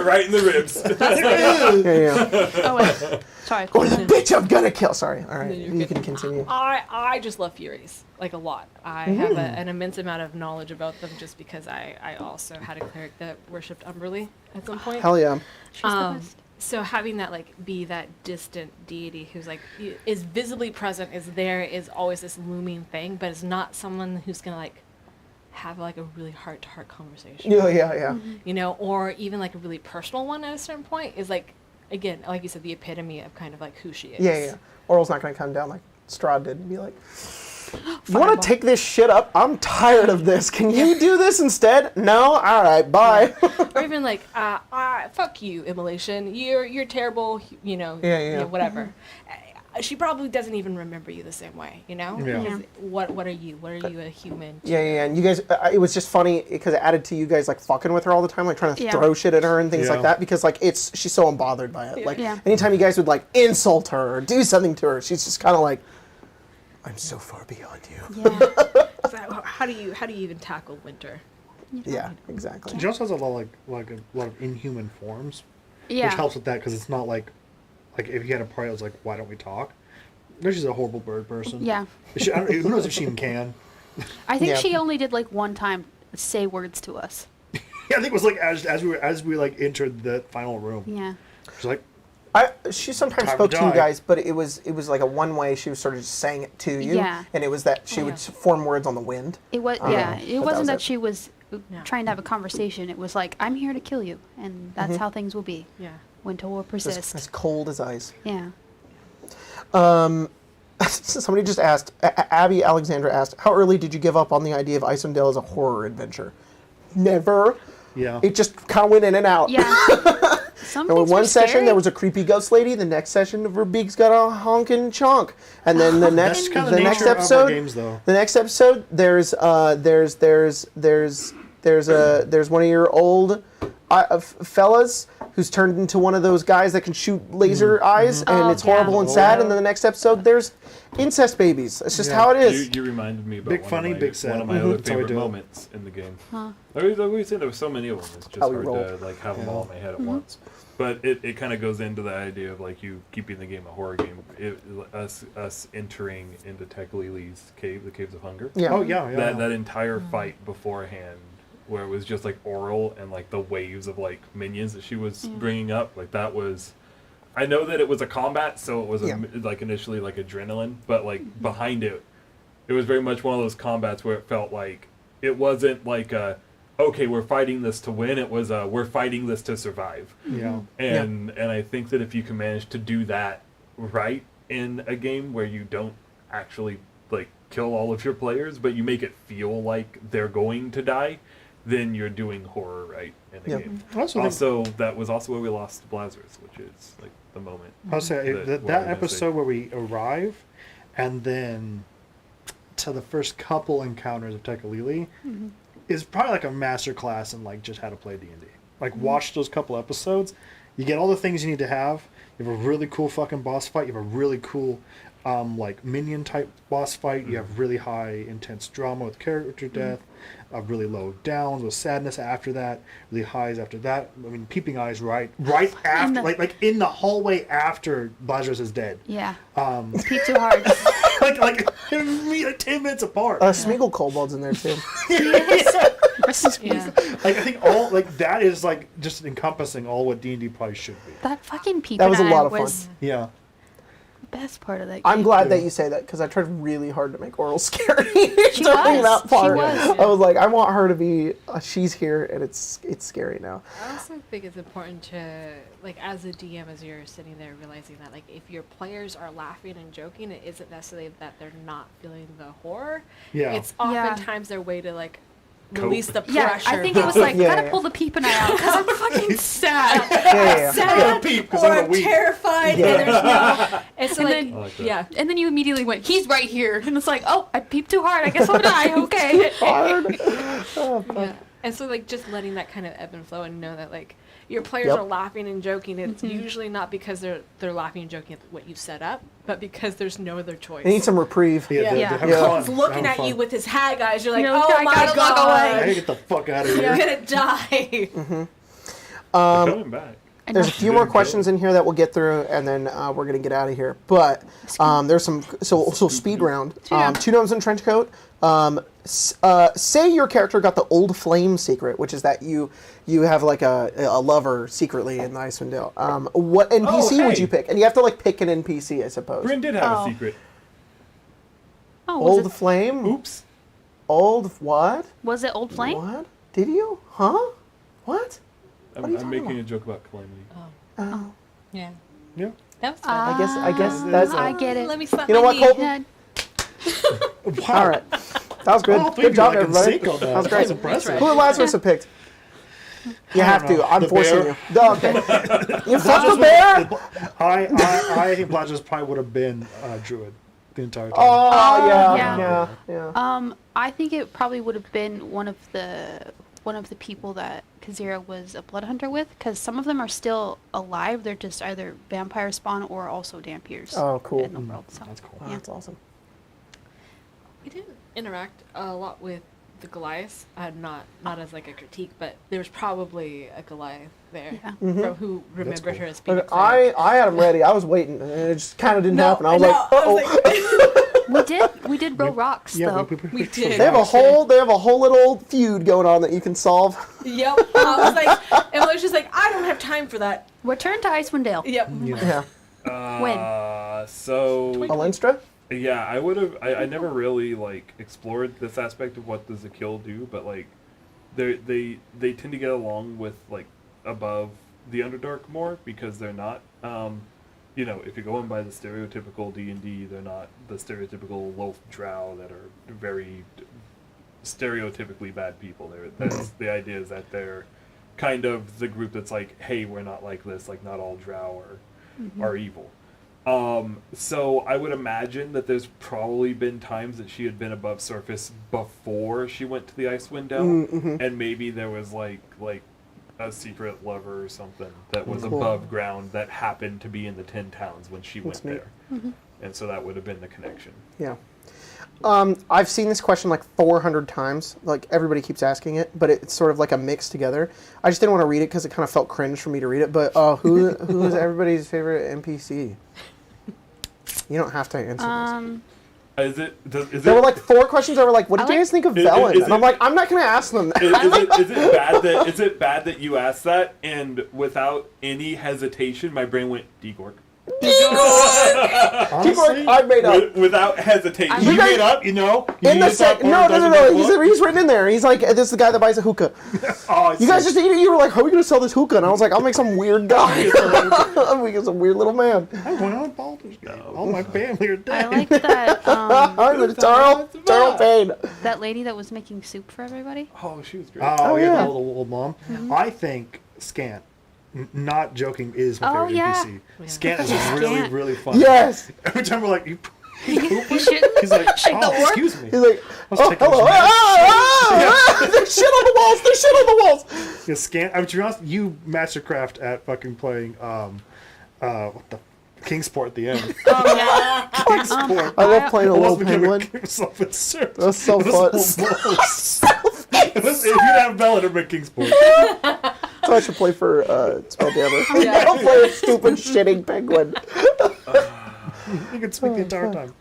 Right in the ribs. Yeah. Oh wait, sorry. Oh, bitch, I'm gonna kill. Sorry. All right, you can continue. I just love Furies, like a lot. I have an immense amount of knowledge about them just because I also had a cleric that worshipped Umberly at some point. Hell yeah. She's the best. So having that like be that distant deity who's like is visibly present, is there, is always this looming thing, but is not someone who's gonna like have like a really heart-to-heart conversation. Yeah. Or even like a really personal one at a certain point is like, again, like you said, the epitome of kind of like who she is. Yeah. Oral's not gonna come down like Strahd did and be like, you want to take this shit up? I'm tired of this. Can you do this instead? No? All right, bye. Or even like, fuck you, Immolation. You're terrible, whatever. She probably doesn't even remember you the same way, Yeah. Because what are you? What are you, a human? Yeah. And you guys, it was just funny because it added to you guys like fucking with her all the time, like trying to throw shit at her and things like that, because like she's so unbothered by it. Like anytime you guys would like insult her or do something to her, she's just kind of like, I'm so far beyond you. Yeah. So how do you even tackle winter? Yeah, exactly. She also has a lot a lot of inhuman forms, Yeah. which helps with that because it's not like if you had a party that was like, why don't we talk? No, she's a horrible bird person. Yeah. Who knows if she even can? I think Yeah. she only did like one time say words to us. Yeah, I think it was like as we like entered the final room. Yeah. She's like, She sometimes Time spoke to to you die. guys, but it was like a one way. She was sort of just saying it to you, Yeah. and it was that she would form words on the wind. It was But it wasn't was that it. she was Yeah. trying to have a conversation. It was like, I'm here to kill you, and that's how things will be. Yeah. Winter will persist. As cold as ice. Yeah. Somebody just asked, Abby Alexandra asked, how early did you give up on the idea of Icewind Dale as a horror adventure? Never. yeah. It just kind of went in and out. Yeah. Some And things one were session scary. there was a creepy ghost lady. The next session her beak's got a honking chunk. And then the next That's kind of the the next nature of our episode games, though. the next episode there's one of your old fellas who's turned into one of those guys that can shoot laser eyes, and it's horrible and sad. And then the next episode there's incest babies. It's just how it is. You reminded me about Big one funny, of my, big sad. one of my other That's how we favorite do it. moments in the game. We said there were so many of them. It's just How we hard roll. to like have them all in my head at once. But it kind of goes into the idea of like you keeping the game a horror game. Us entering into Tech Lily's cave, the Caves of Hunger. Yeah. Oh yeah. That entire fight beforehand, where it was just like Oral and like the waves of like minions that she was bringing up, like that was. I know that it was a combat, so it was like initially like adrenaline, but like behind it, it was very much one of those combats where it felt like it wasn't like okay, we're fighting this to win. It was we're fighting this to survive. Yeah. And I think that if you can manage to do that right in a game where you don't actually like kill all of your players, but you make it feel like they're going to die, then you're doing horror right in the game. Also, that was also where we lost Blazers, which is like the moment. I'll say that that episode where we arrive, and then to the first couple encounters of Tekalili is probably like a master class in like just how to play D&D. Like watch those couple episodes, you get all the things you need to have. You have a really cool fucking boss fight. You have a really cool like minion type boss fight. You have really high intense drama with character death, really low downs with sadness after that, really highs after that. I mean, peeping eyes right after, like in the hallway after Lazarus is dead. Yeah. Peep too hard. like 10 minutes apart. Smeagol Kobold's in there too. Yeah. Like, I think all like that is like just encompassing all what D&D probably should be. That fucking peep That was a lot of was fun. Yeah. the best part of that game. I'm glad that you say that because I tried really hard to make Oral scary during She that was. part. She was. I was like, I want her to be. She's here, and it's scary now. I also think it's important to, like, as a DM, as you're sitting there realizing that, like, if your players are laughing and joking, it isn't necessarily that they're not feeling the horror. Yeah. It's Yeah. oftentimes their way to, like, Cope. release the Yeah, pressure. I think it was like, Yeah, gotta yeah. pull the peeping eye out because I'm fucking sad. Yeah. sad peep 'cause or I'm a I'm weep. terrified Yeah. and there's no... And so, And like, then- I like that. yeah. And then you immediately went, he's right here. And it's like, oh, I peeped too hard. I guess I'm gonna die. Okay. Hard. Yeah. And so, like, just letting that kind of ebb and flow and know that, like, your players Yep. are laughing and joking. It's Mm-hmm. usually not because they're laughing and joking at what you set up, but because there's no other choice. I need some reprieve. Yeah. they're having Yeah. fun. He's looking They're at having you fun. with his hag eyes. You're like, You're like, oh I my gotta walk god, I gotta get the fuck out of you're here. gonna die. Coming back. And There's a then- few more questions in here that we'll get through, and then we're gonna get out of here. But there's some so speed round. Two gnomes in trench coat. Say your character got the old flame secret, which is that you have like a lover secretly in the Icewind Dale. What NPC would hey. you pick? And you have to like pick an NPC, I suppose. Bryn did have Oh. a secret. oh, was Old it, flame. Oops. Old what? was it Old Flame? What? Did you? Huh? What? I'm, are you I'm talking making about? a joke about Calamity. Oh. Yeah, Yeah. that was fun. I guess that's. I get it. Let me slap You know my what, knee. Colton? Yeah. Wow. All right. That was good. All three Good of job, you, like, in everybody. sync on that. That was That great. was impressive. Who would Lazarus have picked? You I have don't know. to. I'm The forcing bear? you. Duh, okay. You fuck the bear? I think Blazers probably would have been Druid the entire time. Oh, yeah. Yeah. Yeah. I think it probably would have been one of the people that Kazira was a blood hunter with, because some of them are still alive. They're just either vampire spawn or also Dampiers. Oh, cool. In the world. So. That's cool. Wow, Yeah. that's awesome. We did interact a lot with the Goliaths, not as like a critique, but there's probably a Goliath there Yeah. from who remembered cool. her as being a Look, cleric. I had them ready. I was waiting, and it just kind of didn't No, happen. I was no, like, I was uh-oh. We did row rocks Yeah, though. We did. They have a whole little feud going on that you can solve. Yep. I was like, and I was just like, I don't have time for that. Return to Icewind Dale. Yep. Yeah. So Alenstra? yeah, I would have. I never really like explored this aspect of what does a kill do, but like, they tend to get along with like above the Underdark more because they're not. You know, if you're going by the stereotypical D&D, they're not the stereotypical Loth Drow that are very stereotypically bad people. That's the idea is that they're kind of the group that's like, hey, we're not like this. Like, not all Drow are evil. So I would imagine that there's probably been times that she had been above surface before she went to the Icewind Dell, and maybe there was like a secret lover or something that was Cool. above ground that happened to be in the 10 towns when she That's went neat. there, and so that would have been the connection. Yeah. I've seen this question like 400 times. Like, everybody keeps asking it, but it's sort of like a mix together. I just didn't want to read it because it kind of felt cringe for me to read it. But who is everybody's favorite NPC? You don't have to answer this. Is it? There were like 4 questions that were like, what did I you guys think of Is- Velen? is And I'm it- like, I'm not going to ask them that. Is it bad that you asked that? And without any hesitation, my brain went Degorg. Honestly, I made up. Without hesitation. You you guys- made up, you know? You In the used that no, part, no, no, doesn't no. make book? He's written in there. He's like, this is the guy that buys a hookah. Oh, I You guys see. just, you were like, how are we going to sell this hookah? And I was like, I'll make some weird guy. I'll make some weird little man. I went on Baldur's Gate. All my family are I dead. like that I'm the Charles Payne. that lady that was making soup for everybody. Oh, she was great. Oh, Oh, yeah, yeah. the old mom. I think Scant, not joking, is my Oh, favorite yeah. NPC. Scant is really, Scant. really fun. Yes. Every time we're like, you You should. he's like, Like the oh, orc? excuse me. He's like, was oh, taking hello. this There's shit on the walls. There's shit on the walls. Yeah, Scant. I mean, to be honest, you mastercraft at fucking playing, what the Kingsport at the end. Kingsport. I love playing a little Almost became penguin. himself in syrup. That's so It fun. was almost- It was, if you'd have Bell, it would have been Kingsport. So I should play for Spelljammer. I'll play a stupid shitting penguin. You can speak the entire time.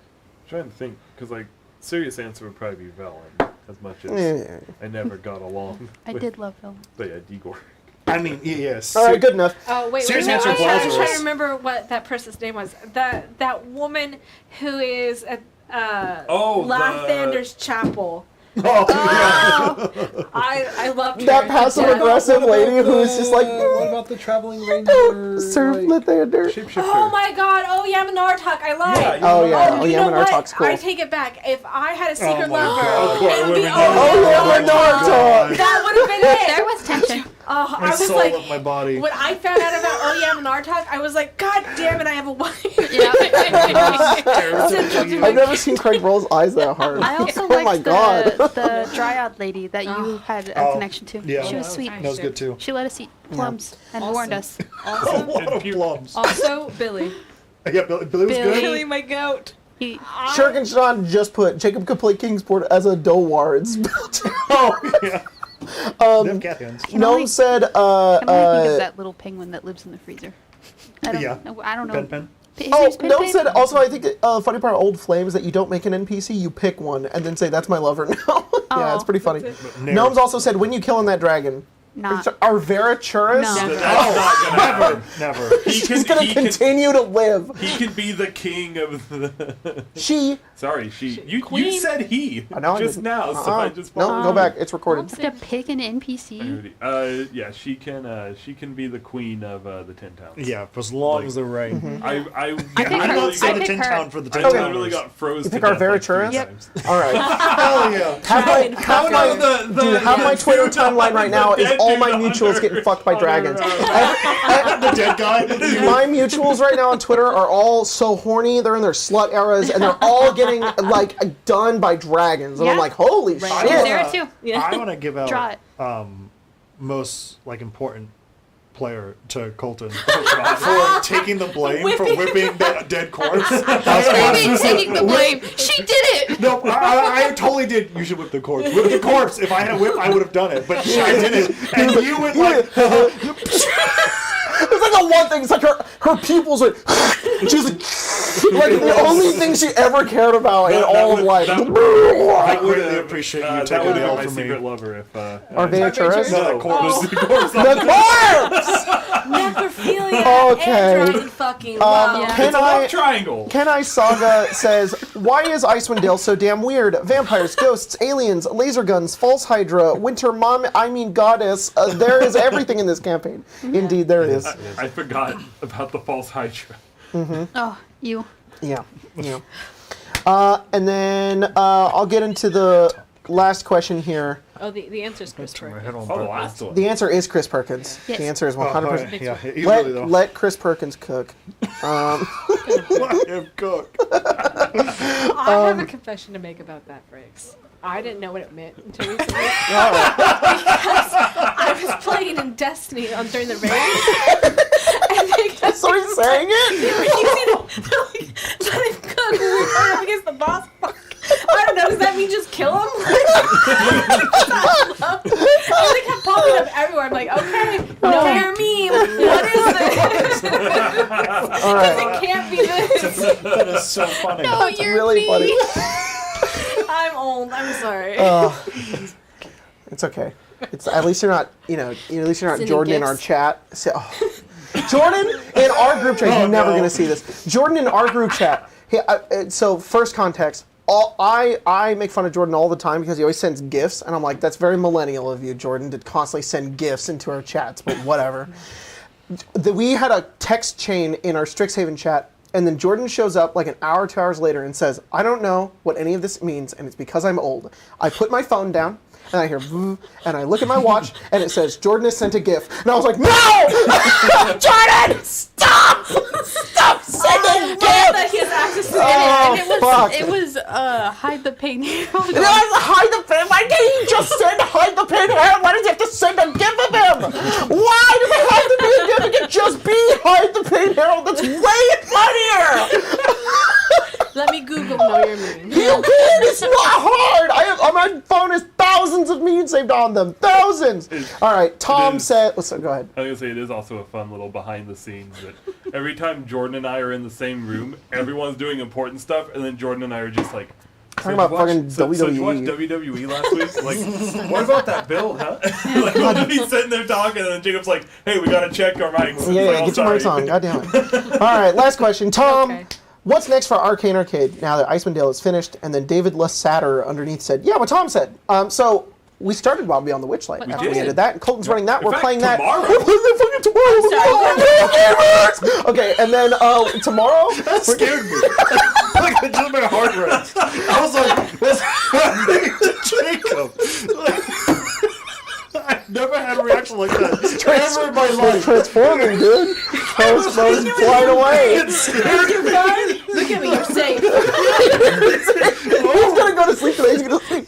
trying to think, because like serious answer would probably be Velen, as much as I never got along. I did love Phil. But yeah, Igor. I mean, yes. All right, good enough. Oh wait, Serious wait, answer I is was trying Lazarus. to remember what that person's name was. That woman who is at Lathander's chapel. Oh, I loved her. That passive aggressive lady who's just like, What about the traveling ranger? don't serve Lathander. Shapeshifter. Oh my god! Oh Yamanartok, I lied. Yeah, Oh yeah, oh you know what? Yamanartok's cool. I take it back. If I had a secret my lover, God. it would be Oh Yamanartok. Yamanartok. That would have been it. There was tension. Oh, my I was soul like, of my body. when I found out about Yamanartok, I was like, God damn it, I have a wife. Yeah. I've never seen Craig roll his eyes that hard. I also Oh my liked God. the dryad lady that you had a Oh, connection to. yeah. She was sweet. That was good too. She let us eat plums and Awesome. warned us. A Also, lot of plums. also Billy. Yeah, Billy was Billy. good. Billy, my goat. He, Shuriken Sean just put Jacob could play Kingsport as a Dowards. Oh, yeah. They have cat hands. Gnome said, can only think of that little penguin that lives in the freezer. I don't Yeah. know. I don't know. Pen. His oh, name's Pin Gnome Pin? said, also I think funny part of Old Flame is that you don't make an NPC, you pick one and then say, that's my lover now. Yeah, it's pretty funny. Nerd. Gnomes also said, when you killing that dragon, Not. Arvera Churus, No. That's not gonna happen. Never. she's going to continue to live. He can be the king of the. She, Sorry, you Queen? said he I know I just didn't. now, so I just. no, go back, it's recorded. Wants to pick an NPC. Yeah, she can be the queen of the 10 towns. Yeah, for as long as they're right. I pick I'm her. not saying I the pick tin her. town for the I tin literally towners. got froze. You to pick our death, like, Veriturus? 3 Yep. times. All right. Hell yeah. Have my my Twitter timeline right now is all my mutuals getting fucked by dragons. The dead guy. My mutuals right now on Twitter are all so horny. They're in their slut eras, and they're all getting like done by dragons. And I'm Yeah. like, holy Right. She's shit! there too. I want to give Draw out it. most like important player to Colton for taking the blame for whipping the dead corpse. Maybe taking the blame. She did it. No, I totally did. You should whip the corpse. Whip the corpse. If I had a whip, I would have done it. But I didn't. And you went like, It's like the one thing. It's like her pupils are. She's like the only thing she ever cared about in all of life. I greatly appreciate you That taking would the have L been my for me. secret lover if. Arvea Churus? No, that corpse. The corpse. The corpse! Necrophilia Okay. and dragon fucking love. Can It's a love I? triangle. Kenai Saga says, why is Icewind Dale so damn weird? Vampires, ghosts, aliens, laser guns, false hydra, winter mom, I mean goddess. There is everything in this campaign. Indeed, there is. I forgot about the false hydra. Oh, you. Yeah. And then I'll get into the last question here. Oh, the answer is Chris My Perkins. head on Oh, the purpose. last one. The answer is Chris Perkins. Yes. The answer is 100%. Yeah, easily though. Let Chris Perkins cook. Let him cook. I have a confession to make about that, Briggs. I didn't know what it meant until recently. Because I was playing in Destiny during the raid. And because So he's saying it? let him cook when we were up against the boss. I don't know, does that mean just kill him? It kept popping up everywhere. I'm like, okay, no hair meme. What is this? All right. It can't be this. That is so funny. Oh, It's you're really me. funny. I'm old. I'm sorry. It's okay. It's at least you're not, at least you're not Sending Jordan in our gifts? chat. Jordan in our group chat. You're never no. gonna see this. Jordan in our group chat. So first context. I make fun of Jordan all the time because he always sends gifts, and I'm like, that's very millennial of you, Jordan, to constantly send gifts into our chats. But whatever. We had a text chain in our Strixhaven chat. And then Jordan shows up like an hour, 2 hours later and says, I don't know what any of this means, and it's because I'm old. I put my phone down, and I hear, and I look at my watch, and it says, Jordan has sent a gift. And I was like, no! Jordan! Stop! Stop sending That gifts! he has access to Oh, And fuck. it was hide the pain. And I was like, hide the pin. Why can't he just send hide the pin hair? Why does he have to send a gift of him? Why does it have to be a gift? It can just be hide the pin hair. That's way funnier. Let me Google know your meaning. You can. It's not hard. My phone has thousands of memes saved saved on them. Thousands. All right, Tom said. Go ahead. I was gonna say it is also a fun little behind the scenes that every time Jordan and I are in the same room, everyone's doing important stuff, and then Jordan and I are just like. Talking about fucking WWE. So did you watch WWE last week? Like, what about that build, huh? Like, we'll be sitting there talking, and then Jacob's like, "Hey, we gotta check our mics." Yeah, get your mics on. God damn it. All right, last question, Tom. Okay. What's next for Arcane Arcade now that Icewind Dale is finished? And then David Lassater underneath said, "Yeah, what Tom said." So we started Wild Beyond the Witchlight. After we did. ended that, and Colton's running that. In We're fact, playing that. tomorrow. We're playing that fucking tomorrow. Okay, and then tomorrow. That scared me. Like, it just my heart raced. I was like, what's happening to Jacob? Like, I've never had a reaction like that ever in my life. Transforming, dude. Post flying away. It scared me. Look at me, you're safe. He's gonna go to sleep today. He's gonna sleep.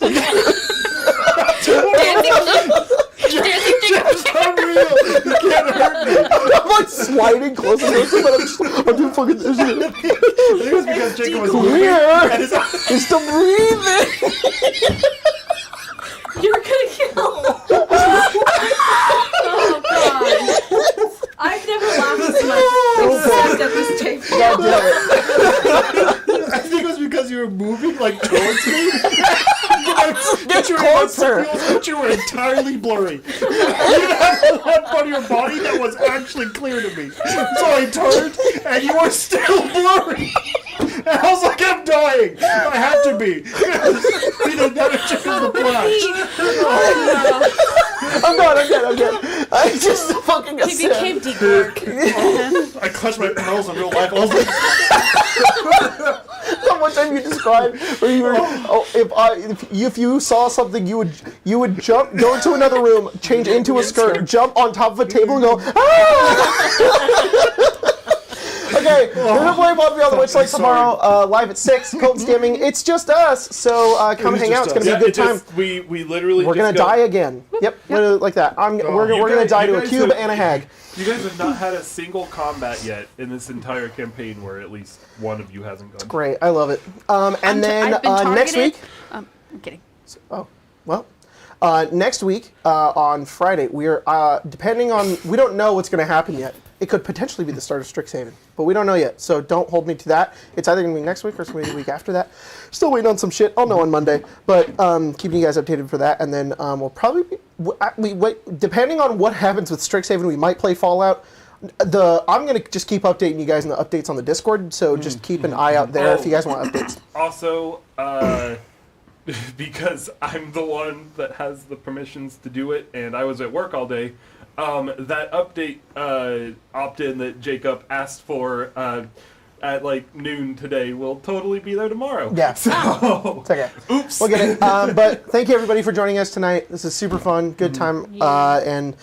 Jacob's unreal. You can't hurt me. I'm like sliding closer to him, but I'm doing fucking this. I think it was because Jacob was Weird. and his He's still breathing. You're gonna kill. Oh god. I've never laughed as much except at this tape. God damn it. I think it was because you were moving like towards me. Get closer. But you were entirely blurry. You had one part of your body that was actually clear to me. So I turned, and you were still blurry. And I was like, I'm dying. I have to be. We don't know to check the flash. I'm good. I just fucking He became Degark. I clutched my pearls in real life. I was like, How much time you described where you were, if you saw something, you would jump, go into another room, change into a skirt, jump on top of a table, and go. Ah! Okay, we're gonna play Wild Beyond the Witchlight tomorrow, live at 6. Colton's Gaming. It's just us, so come hang out. It's gonna be a good time. We literally. We're gonna die again. Yep, literally like that. We're gonna die to a cube and a hag. You guys have not had a single combat yet in this entire campaign where at least one of you hasn't gone. Great, I love it. And then I've been next targeted. week. I'm kidding. Oh, well. Next week, on Friday, we're, depending on, we don't know what's going to happen yet. It could potentially be the start of Strixhaven, but we don't know yet, so don't hold me to that. It's either going to be next week or it's going to be the week after that. Still waiting on some shit. I'll know on Monday, but keeping you guys updated for that, and then we'll probably be, depending on what happens with Strixhaven, we might play Fallout. I'm going to just keep updating you guys on the updates on the Discord, so just keep an eye out there if you guys want updates. Also, because I'm the one that has the permissions to do it, and I was at work all day, that update opt-in that Jacob asked for at like noon today will totally be there tomorrow. Yeah. So, It's okay. oops. We'll get it. But thank you everybody for joining us tonight. This is super fun, good time, and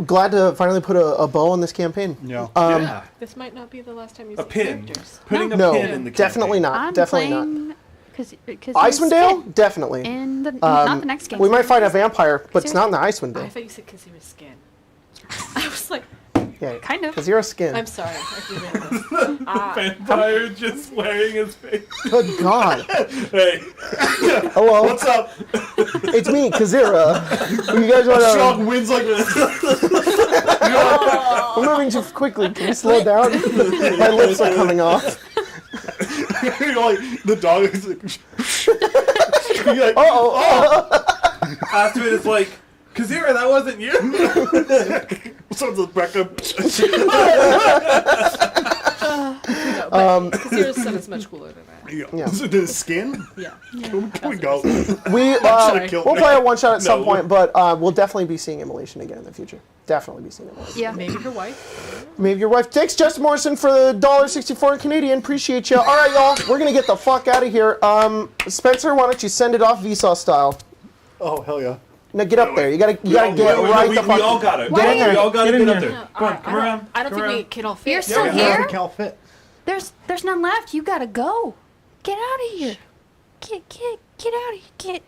glad to finally put a bow on this campaign. yeah. Yeah. This might not be the last time you A see pin. characters. Putting a No, pin in the definitely campaign. not. I'm Definitely not. playing because Icewind Dale? Definitely. in the not the next game. We might fight a vampire, but it's not in the Icewind I Dale. thought you said because he was skin. I was like, Yeah, Kind of. because you're a skin. I'm sorry. I didn't know. Vampire just wearing his face. Good God. Hey, Hello. what's up? It's me, Kazira. You guys want Strong to... winds like this. We're moving too quickly. Can we slow down? My lips are coming off. You're like, the dog is like, you're like, After it, it's like, Kazira, that wasn't you. so the backup. Because your son is much cooler than that. Yeah. The skin? Yeah. Can we go? sorry. Killed We'll me. play a one-shot at some No. point, but we'll definitely be seeing Immolation again in the future. Definitely be seeing Immolation. Yeah. Maybe her wife. Maybe your wife. Thanks, Justin Morrison, for the $1.64 in Canadian. Appreciate you. All right, y'all. We're going to get the fuck out of here. Spencer, why don't you send it off Vsauce style? Oh, hell yeah. Now get up there. You gotta get right the fuck. We all got it. Get in there. We all got to Get in get up there. there. Come on, come around. I don't come think we around. can all fit. You're still I here? think I'll fit. There's none left. You gotta go. Get out of here. Get out of here.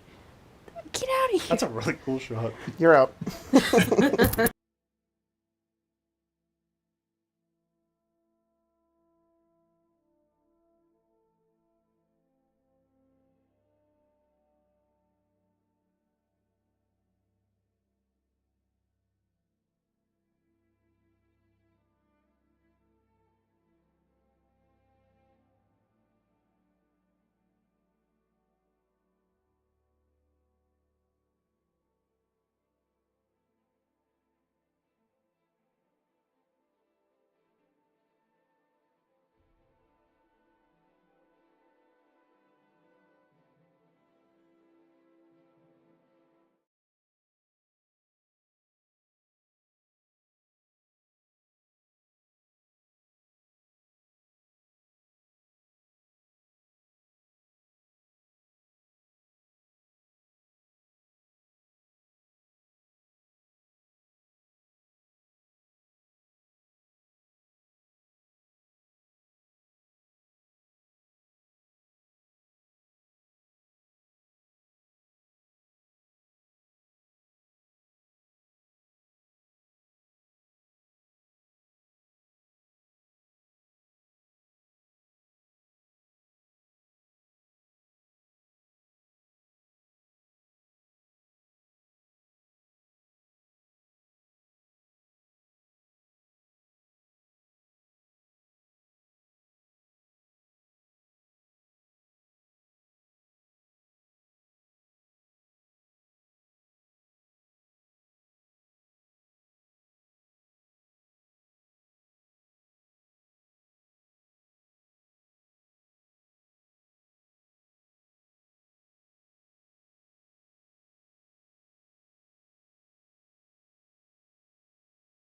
Get out of here. That's a really cool shot. You're out.